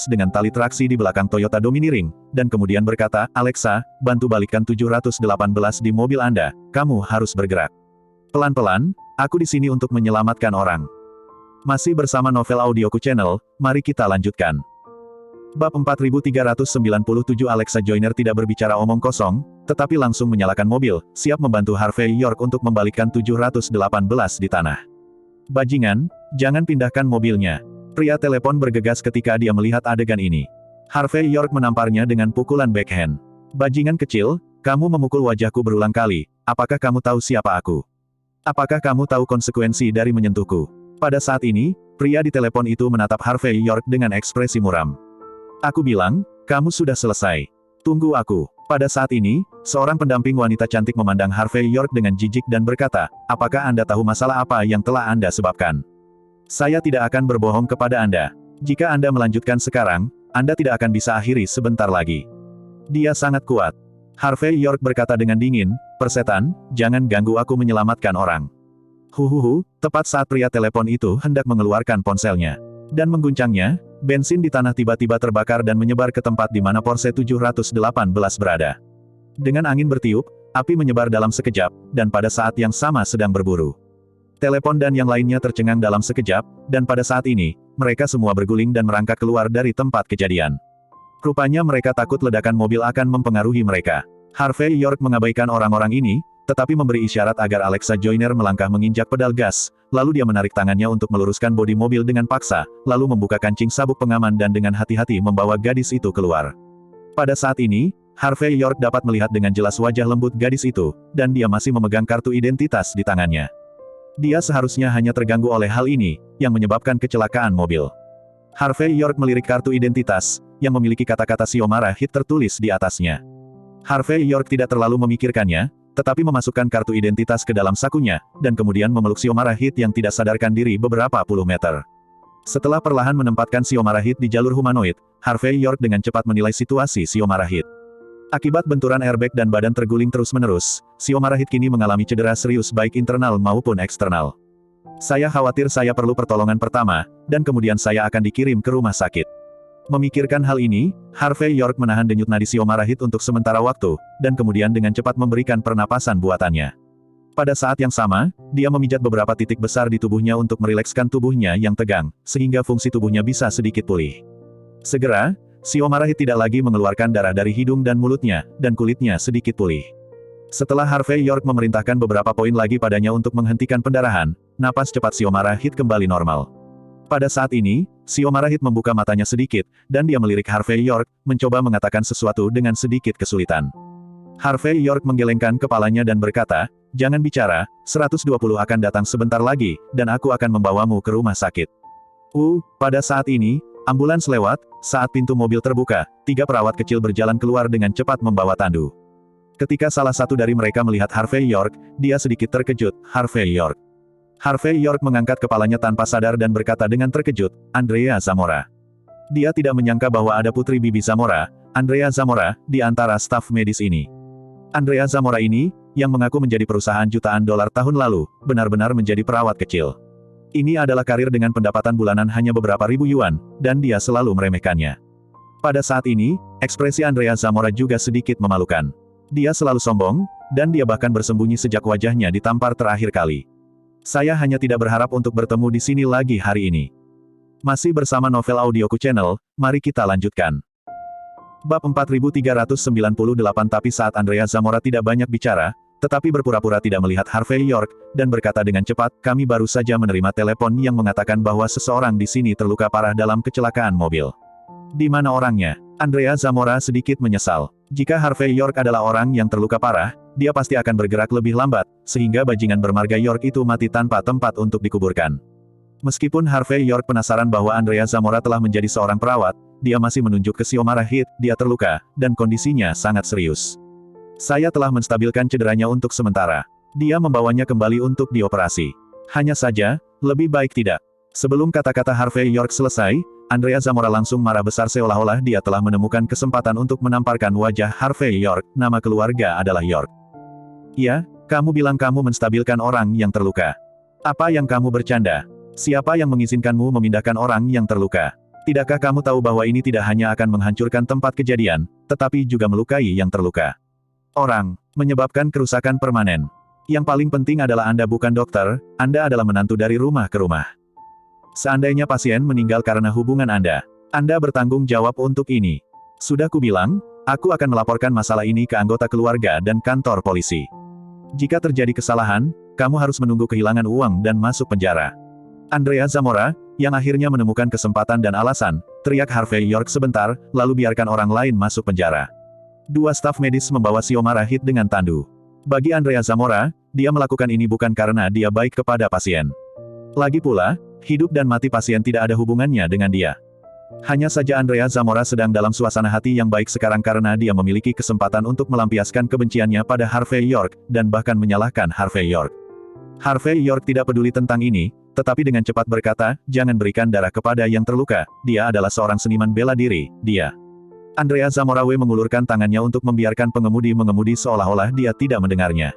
dengan tali traksi di belakang Toyota Domineering, dan kemudian berkata, Alexa, bantu balikkan 718 di mobil Anda, kamu harus bergerak. Pelan-pelan, aku di sini untuk menyelamatkan orang. Masih bersama Novel Audioku Channel, mari kita lanjutkan. Bab 4397 Alexa Joyner tidak berbicara omong kosong, tetapi langsung menyalakan mobil, siap membantu Harvey York untuk membalikkan 718 di tanah. Bajingan, jangan pindahkan mobilnya. Pria telepon bergegas ketika dia melihat adegan ini. Harvey York menamparnya dengan pukulan backhand. Bajingan kecil, kamu memukul wajahku berulang kali, apakah kamu tahu siapa aku? Apakah kamu tahu konsekuensi dari menyentuhku? Pada saat ini, pria di telepon itu menatap Harvey York dengan ekspresi muram. Aku bilang, kamu sudah selesai. Tunggu aku. Pada saat ini, seorang pendamping wanita cantik memandang Harvey York dengan jijik dan berkata, apakah Anda tahu masalah apa yang telah Anda sebabkan? Saya tidak akan berbohong kepada Anda. Jika Anda melanjutkan sekarang, Anda tidak akan bisa akhiri sebentar lagi. Dia sangat kuat. Harvey York berkata dengan dingin, persetan, jangan ganggu aku menyelamatkan orang. Tepat saat pria telepon itu hendak mengeluarkan ponselnya dan mengguncangnya, bensin di tanah tiba-tiba terbakar dan menyebar ke tempat di mana Porsche 718 berada. Dengan angin bertiup, api menyebar dalam sekejap, dan pada saat yang sama sedang berburu. Telepon dan yang lainnya tercengang dalam sekejap, dan pada saat ini, mereka semua berguling dan merangkak keluar dari tempat kejadian. Rupanya mereka takut ledakan mobil akan mempengaruhi mereka. Harvey York mengabaikan orang-orang ini, tetapi memberi isyarat agar Alexa Joyner melangkah menginjak pedal gas, lalu dia menarik tangannya untuk meluruskan bodi mobil dengan paksa, lalu membuka kancing sabuk pengaman dan dengan hati-hati membawa gadis itu keluar. Pada saat ini, Harvey York dapat melihat dengan jelas wajah lembut gadis itu, dan dia masih memegang kartu identitas di tangannya. Dia seharusnya hanya terganggu oleh hal ini, yang menyebabkan kecelakaan mobil. Harvey York melirik kartu identitas, yang memiliki kata-kata Xiomara Hit tertulis di atasnya. Harvey York tidak terlalu memikirkannya, tetapi memasukkan kartu identitas ke dalam sakunya, dan kemudian memeluk Xiomara Hit yang tidak sadarkan diri beberapa puluh meter. Setelah perlahan menempatkan Xiomara Hit di jalur humanoid, Harvey York dengan cepat menilai situasi Xiomara Hit. Akibat benturan airbag dan badan terguling terus-menerus, Xiomara Hit kini mengalami cedera serius baik internal maupun eksternal. Saya khawatir saya perlu pertolongan pertama, dan kemudian saya akan dikirim ke rumah sakit. Memikirkan hal ini, Harvey York menahan denyut nadi Xiomara Hit untuk sementara waktu, dan kemudian dengan cepat memberikan pernapasan buatannya. Pada saat yang sama, dia memijat beberapa titik besar di tubuhnya untuk merilekskan tubuhnya yang tegang, sehingga fungsi tubuhnya bisa sedikit pulih. Segera, Xiomara Hit tidak lagi mengeluarkan darah dari hidung dan mulutnya, dan kulitnya sedikit pulih. Setelah Harvey York memerintahkan beberapa poin lagi padanya untuk menghentikan pendarahan, napas cepat Xiomara Hit kembali normal. Pada saat ini, Xiomara Hit membuka matanya sedikit, dan dia melirik Harvey York, mencoba mengatakan sesuatu dengan sedikit kesulitan. Harvey York menggelengkan kepalanya dan berkata, "Jangan bicara, 120 akan datang sebentar lagi, dan aku akan membawamu ke rumah sakit." Pada saat ini, ambulans lewat, saat pintu mobil terbuka, 3 perawat kecil berjalan keluar dengan cepat membawa tandu. Ketika salah satu dari mereka melihat Harvey York, dia sedikit terkejut. Harvey York. Harvey York mengangkat kepalanya tanpa sadar dan berkata dengan terkejut, "Andrea Zamora." Dia tidak menyangka bahwa ada putri bibi Zamora, Andrea Zamora, di antara staf medis ini. Andrea Zamora ini, yang mengaku menjadi perusahaan jutaan dolar tahun lalu, benar-benar menjadi perawat kecil. Ini adalah karir dengan pendapatan bulanan hanya beberapa ribu yuan, dan dia selalu meremehkannya. Pada saat ini, ekspresi Andrea Zamora juga sedikit memalukan. Dia selalu sombong, dan dia bahkan bersembunyi sejak wajahnya ditampar terakhir kali. Saya hanya tidak berharap untuk bertemu di sini lagi hari ini. Masih bersama Novel Audioku Channel, mari kita lanjutkan. Bab 4398. Tapi saat Andrea Zamora tidak banyak bicara, tetapi berpura-pura tidak melihat Harvey York, dan berkata dengan cepat, "Kami baru saja menerima telepon yang mengatakan bahwa seseorang di sini terluka parah dalam kecelakaan mobil." "Di mana orangnya?" Andrea Zamora sedikit menyesal. Jika Harvey York adalah orang yang terluka parah, dia pasti akan bergerak lebih lambat, sehingga bajingan bermarga York itu mati tanpa tempat untuk dikuburkan. Meskipun Harvey York penasaran bahwa Andrea Zamora telah menjadi seorang perawat, dia masih menunjuk ke Xiomara Hit, dia terluka, dan kondisinya sangat serius. "Saya telah menstabilkan cederanya untuk sementara. Dia membawanya kembali untuk dioperasi. Hanya saja, lebih baik tidak." Sebelum kata-kata Harvey York selesai, Andrea Zamora langsung marah besar seolah-olah dia telah menemukan kesempatan untuk menamparkan wajah Harvey York. "Nama keluarga adalah York. Ya, kamu bilang kamu menstabilkan orang yang terluka. Apa yang kamu bercanda? Siapa yang mengizinkanmu memindahkan orang yang terluka? Tidakkah kamu tahu bahwa ini tidak hanya akan menghancurkan tempat kejadian, tetapi juga melukai yang terluka? Menyebabkan kerusakan permanen. Yang paling penting adalah Anda bukan dokter, Anda adalah menantu dari rumah ke rumah. Seandainya pasien meninggal karena hubungan Anda bertanggung jawab untuk ini. Sudah kubilang, aku akan melaporkan masalah ini ke anggota keluarga dan kantor polisi. Jika terjadi kesalahan, kamu harus menunggu kehilangan uang dan masuk penjara." Andrea Zamora, yang akhirnya menemukan kesempatan dan alasan, teriak Harvey York sebentar, lalu biarkan orang lain masuk penjara. 2 staf medis membawa Xiomara Hit dengan tandu. Bagi Andrea Zamora, dia melakukan ini bukan karena dia baik kepada pasien. Lagi pula, hidup dan mati pasien tidak ada hubungannya dengan dia. Hanya saja Andrea Zamora sedang dalam suasana hati yang baik sekarang karena dia memiliki kesempatan untuk melampiaskan kebenciannya pada Harvey York, dan bahkan menyalahkan Harvey York. Harvey York tidak peduli tentang ini, tetapi dengan cepat berkata, "Jangan berikan darah kepada yang terluka, dia adalah seorang seniman bela diri, dia." Andrea Zamora mengulurkan tangannya untuk membiarkan pengemudi mengemudi seolah-olah dia tidak mendengarnya.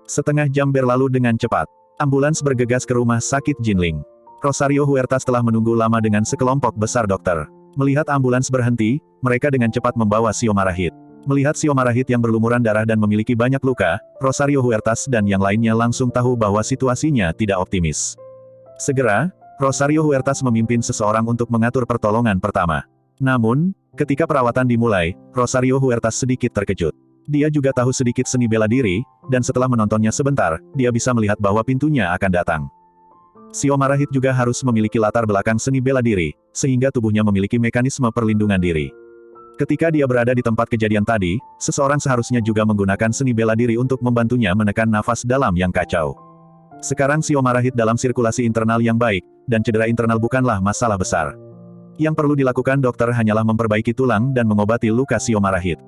Setengah jam berlalu dengan cepat. Ambulans bergegas ke rumah sakit Jinling. Rosario Huertas telah menunggu lama dengan sekelompok besar dokter. Melihat ambulans berhenti, mereka dengan cepat membawa Xiomara Hit. Melihat Xiomara Hit yang berlumuran darah dan memiliki banyak luka, Rosario Huertas dan yang lainnya langsung tahu bahwa situasinya tidak optimis. Segera, Rosario Huertas memimpin seseorang untuk mengatur pertolongan pertama. Namun, ketika perawatan dimulai, Rosario Huertas sedikit terkejut. Dia juga tahu sedikit seni bela diri, dan setelah menontonnya sebentar, dia bisa melihat bahwa pintunya akan datang. Xiomara Hit juga harus memiliki latar belakang seni bela diri, sehingga tubuhnya memiliki mekanisme perlindungan diri. Ketika dia berada di tempat kejadian tadi, seseorang seharusnya juga menggunakan seni bela diri untuk membantunya menekan nafas dalam yang kacau. Sekarang Xiomara Hit dalam sirkulasi internal yang baik, dan cedera internal bukanlah masalah besar. Yang perlu dilakukan dokter hanyalah memperbaiki tulang dan mengobati luka Xiomara Hit.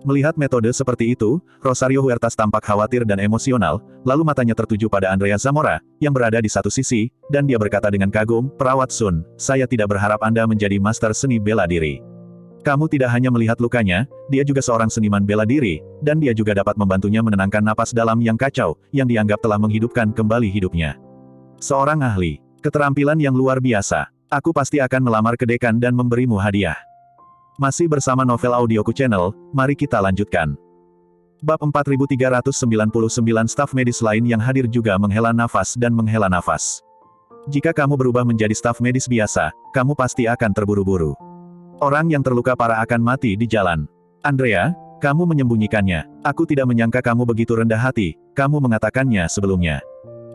Melihat metode seperti itu, Rosario Huertas tampak khawatir dan emosional, lalu matanya tertuju pada Andrea Zamora, yang berada di satu sisi, dan dia berkata dengan kagum, "Perawat Sun, saya tidak berharap Anda menjadi master seni bela diri. Kamu tidak hanya melihat lukanya, dia juga seorang seniman bela diri, dan dia juga dapat membantunya menenangkan napas dalam yang kacau, yang dianggap telah menghidupkan kembali hidupnya. Seorang ahli, keterampilan yang luar biasa. Aku pasti akan melamar ke dekan dan memberimu hadiah." Masih bersama Novel Audioku Channel, mari kita lanjutkan. Bab 4399 staf medis lain yang hadir juga menghela nafas dan menghela nafas. Jika kamu berubah menjadi staf medis biasa, kamu pasti akan terburu-buru. Orang yang terluka parah akan mati di jalan. Andrea, kamu menyembunyikannya. Aku tidak menyangka kamu begitu rendah hati, kamu mengatakannya sebelumnya.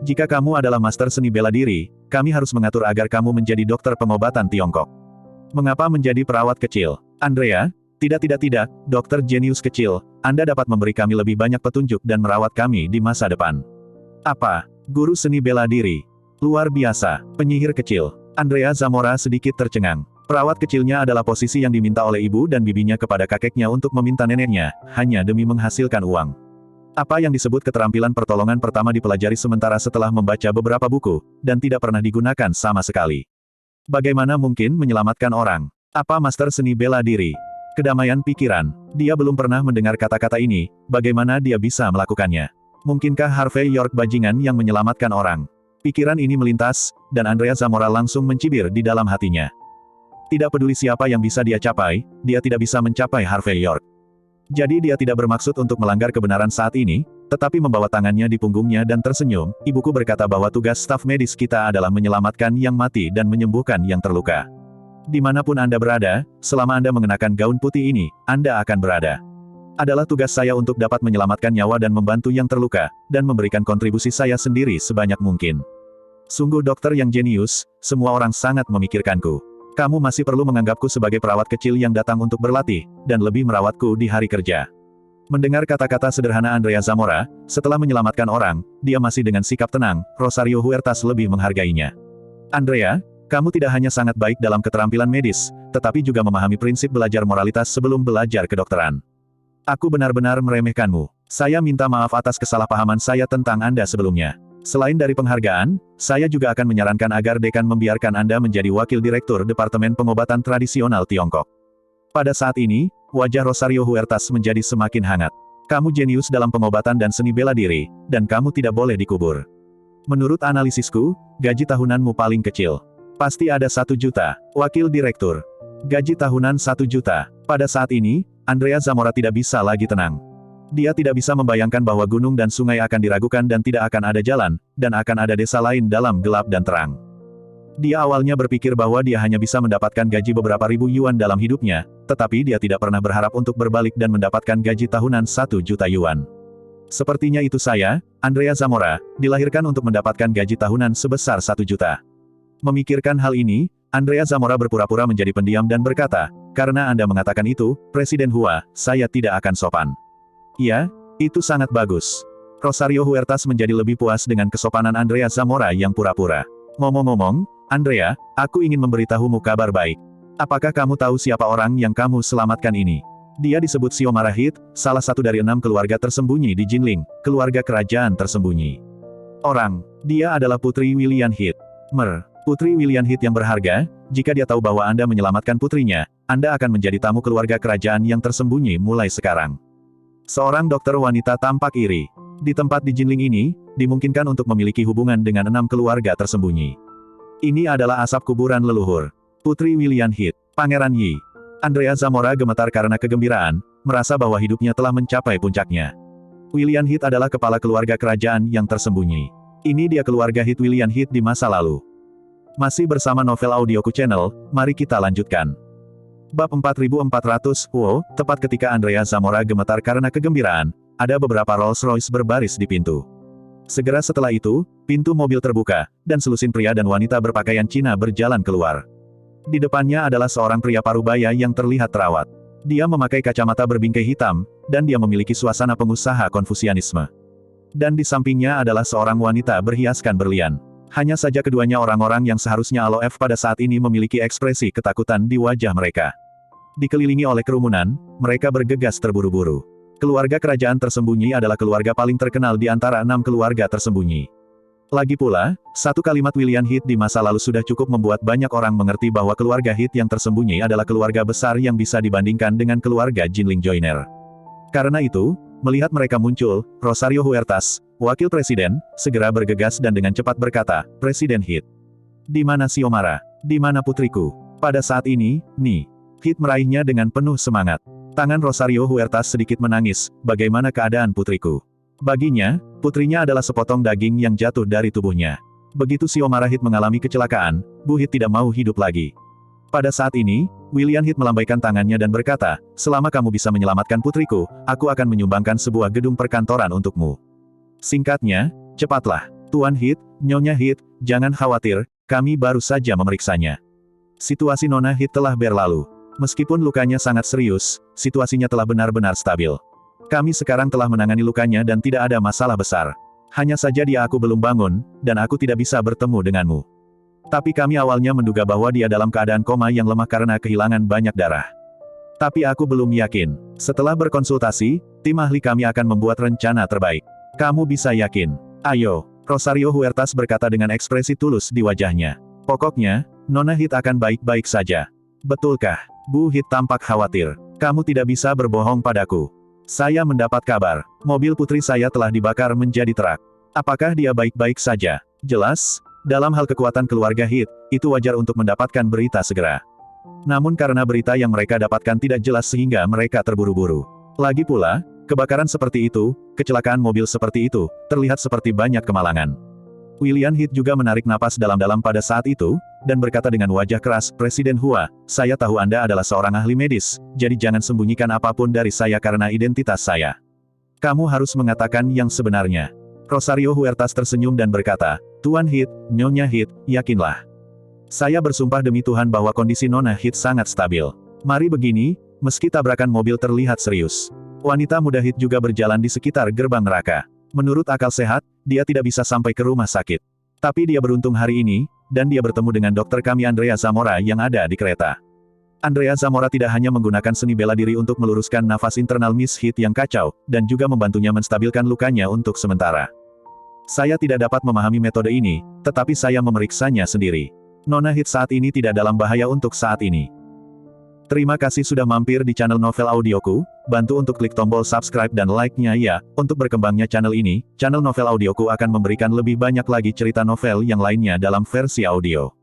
Jika kamu adalah master seni bela diri, kami harus mengatur agar kamu menjadi dokter pengobatan Tiongkok. Mengapa menjadi perawat kecil? Andrea, tidak, dokter jenius kecil, Anda dapat memberi kami lebih banyak petunjuk dan merawat kami di masa depan. Apa? Guru seni bela diri. Luar biasa, penyihir kecil. Andrea Zamora sedikit tercengang. Perawat kecilnya adalah posisi yang diminta oleh ibu dan bibinya kepada kakeknya untuk meminta neneknya, hanya demi menghasilkan uang. Apa yang disebut keterampilan pertolongan pertama dipelajari sementara setelah membaca beberapa buku, dan tidak pernah digunakan sama sekali. Bagaimana mungkin menyelamatkan orang? Apa master seni bela diri? Kedamaian pikiran. Dia belum pernah mendengar kata-kata ini, bagaimana dia bisa melakukannya? Mungkinkah Harvey York bajingan yang menyelamatkan orang? Pikiran ini melintas, dan Andrea Zamora langsung mencibir di dalam hatinya. Tidak peduli siapa yang bisa dia capai, dia tidak bisa mencapai Harvey York. Jadi dia tidak bermaksud untuk melanggar kebenaran saat ini, tetapi membawa tangannya di punggungnya dan tersenyum. Ibuku berkata bahwa tugas staf medis kita adalah menyelamatkan yang mati dan menyembuhkan yang terluka. Dimanapun Anda berada, selama Anda mengenakan gaun putih ini, Anda akan berada. Adalah tugas saya untuk dapat menyelamatkan nyawa dan membantu yang terluka, dan memberikan kontribusi saya sendiri sebanyak mungkin. Sungguh dokter yang jenius, semua orang sangat memikirkanku. Kamu masih perlu menganggapku sebagai perawat kecil yang datang untuk berlatih, dan lebih merawatku di hari kerja. Mendengar kata-kata sederhana Andrea Zamora, setelah menyelamatkan orang, dia masih dengan sikap tenang, Rosario Huertas lebih menghargainya. Andrea, kamu tidak hanya sangat baik dalam keterampilan medis, tetapi juga memahami prinsip belajar moralitas sebelum belajar kedokteran. Aku benar-benar meremehkanmu. Saya minta maaf atas kesalahpahaman saya tentang Anda sebelumnya. Selain dari penghargaan, saya juga akan menyarankan agar dekan membiarkan Anda menjadi wakil direktur Departemen Pengobatan Tradisional Tiongkok. Pada saat ini, wajah Rosario Huertas menjadi semakin hangat. Kamu jenius dalam pengobatan dan seni bela diri, dan kamu tidak boleh dikubur. Menurut analisisku, gaji tahunanmu paling kecil. Pasti ada 1 juta. Wakil direktur. Gaji tahunan 1 juta. Pada saat ini, Andrea Zamora tidak bisa lagi tenang. Dia tidak bisa membayangkan bahwa gunung dan sungai akan diragukan dan tidak akan ada jalan, dan akan ada desa lain dalam gelap dan terang. Dia awalnya berpikir bahwa dia hanya bisa mendapatkan gaji beberapa ribu yuan dalam hidupnya, tetapi dia tidak pernah berharap untuk berbalik dan mendapatkan gaji tahunan 1 juta yuan. Sepertinya itu saya, Andrea Zamora, dilahirkan untuk mendapatkan gaji tahunan sebesar 1 juta. Memikirkan hal ini, Andrea Zamora berpura-pura menjadi pendiam dan berkata, karena Anda mengatakan itu, Presiden Hua, saya tidak akan sopan. Ya, itu sangat bagus. Rosario Huertas menjadi lebih puas dengan kesopanan Andrea Zamora yang pura-pura. Ngomong-ngomong, Andrea, aku ingin memberitahumu kabar baik. Apakah kamu tahu siapa orang yang kamu selamatkan ini? Dia disebut Xiomara Heat, salah satu dari 6 keluarga tersembunyi di Jinling, keluarga kerajaan tersembunyi. Dia adalah Putri William Heat. Putri William Heat yang berharga, jika dia tahu bahwa Anda menyelamatkan putrinya, Anda akan menjadi tamu keluarga kerajaan yang tersembunyi mulai sekarang. Seorang dokter wanita tampak iri. Di tempat di Jinling ini, dimungkinkan untuk memiliki hubungan dengan 6 keluarga tersembunyi. Ini adalah asap kuburan leluhur. Putri William Heat, Pangeran Yi. Andrea Zamora gemetar karena kegembiraan, merasa bahwa hidupnya telah mencapai puncaknya. William Heat adalah kepala keluarga kerajaan yang tersembunyi. Ini dia keluarga Heat William Heat di masa lalu. Masih bersama Novel Audioku Channel, mari kita lanjutkan. Bab 4400, tepat ketika Andrea Zamora gemetar karena kegembiraan, ada beberapa Rolls-Royce berbaris di pintu. Segera setelah itu, pintu mobil terbuka, dan selusin pria dan wanita berpakaian Cina berjalan keluar. Di depannya adalah seorang pria parubaya yang terlihat terawat. Dia memakai kacamata berbingkai hitam, dan dia memiliki suasana pengusaha Konfusianisme. Dan di sampingnya adalah seorang wanita berhiaskan berlian. Hanya saja keduanya orang-orang yang seharusnya Aloef pada saat ini memiliki ekspresi ketakutan di wajah mereka. Dikelilingi oleh kerumunan, mereka bergegas terburu-buru. Keluarga kerajaan tersembunyi adalah keluarga paling terkenal di antara 6 keluarga tersembunyi. Lagi pula, satu kalimat William Heat di masa lalu sudah cukup membuat banyak orang mengerti bahwa keluarga Heat yang tersembunyi adalah keluarga besar yang bisa dibandingkan dengan keluarga Jinling Joiner. Karena itu, melihat mereka muncul, Rosario Huertas, wakil presiden, segera bergegas dan dengan cepat berkata, Presiden Heat. Di mana Xiomara? Di mana putriku? Pada saat ini, Heat meraihnya dengan penuh semangat. Tangan Rosario Huertas sedikit menangis, bagaimana keadaan putriku? Baginya, putrinya adalah sepotong daging yang jatuh dari tubuhnya. Begitu Xiomara Heath mengalami kecelakaan, Bu Heath tidak mau hidup lagi. Pada saat ini, William Heath melambaikan tangannya dan berkata, selama kamu bisa menyelamatkan putriku, aku akan menyumbangkan sebuah gedung perkantoran untukmu. Singkatnya, cepatlah. Tuan Heath, Nyonya Heath, jangan khawatir, kami baru saja memeriksanya. Situasi Nona Heath telah berlalu. Meskipun lukanya sangat serius, situasinya telah benar-benar stabil. Kami sekarang telah menangani lukanya dan tidak ada masalah besar. Hanya saja aku belum bangun, dan aku tidak bisa bertemu denganmu. Tapi kami awalnya menduga bahwa dia dalam keadaan koma yang lemah karena kehilangan banyak darah. Tapi aku belum yakin. Setelah berkonsultasi, tim ahli kami akan membuat rencana terbaik. Kamu bisa yakin. Ayo, Rosario Huertas berkata dengan ekspresi tulus di wajahnya. Pokoknya, Nona Heath akan baik-baik saja. Betulkah? Bu Heath tampak khawatir. Kamu tidak bisa berbohong padaku. Saya mendapat kabar, mobil putri saya telah dibakar menjadi terak. Apakah dia baik-baik saja? Jelas, dalam hal kekuatan keluarga Heath, itu wajar untuk mendapatkan berita segera. Namun karena berita yang mereka dapatkan tidak jelas sehingga mereka terburu-buru. Lagi pula, kebakaran seperti itu, kecelakaan mobil seperti itu, terlihat seperti banyak kemalangan. William Heath juga menarik napas dalam-dalam pada saat itu, dan berkata dengan wajah keras, Presiden Hua, saya tahu Anda adalah seorang ahli medis, jadi jangan sembunyikan apapun dari saya karena identitas saya. Kamu harus mengatakan yang sebenarnya. Rosario Huertas tersenyum dan berkata, Tuan Heath, Nyonya Heath, yakinlah. Saya bersumpah demi Tuhan bahwa kondisi Nona Heath sangat stabil. Mari begini, meski tabrakan mobil terlihat serius. Wanita muda Heath juga berjalan di sekitar gerbang neraka. Menurut akal sehat, dia tidak bisa sampai ke rumah sakit. Tapi dia beruntung hari ini, dan dia bertemu dengan dokter kami Andrea Zamora yang ada di kereta. Andrea Zamora tidak hanya menggunakan seni bela diri untuk meluruskan nafas internal Miss Heath yang kacau, dan juga membantunya menstabilkan lukanya untuk sementara. Saya tidak dapat memahami metode ini, tetapi saya memeriksanya sendiri. Nona Heath saat ini tidak dalam bahaya untuk saat ini. Terima kasih sudah mampir di channel Novel Audioku, bantu untuk klik tombol subscribe dan like-nya ya, untuk berkembangnya channel ini, channel Novel Audioku akan memberikan lebih banyak lagi cerita novel yang lainnya dalam versi audio.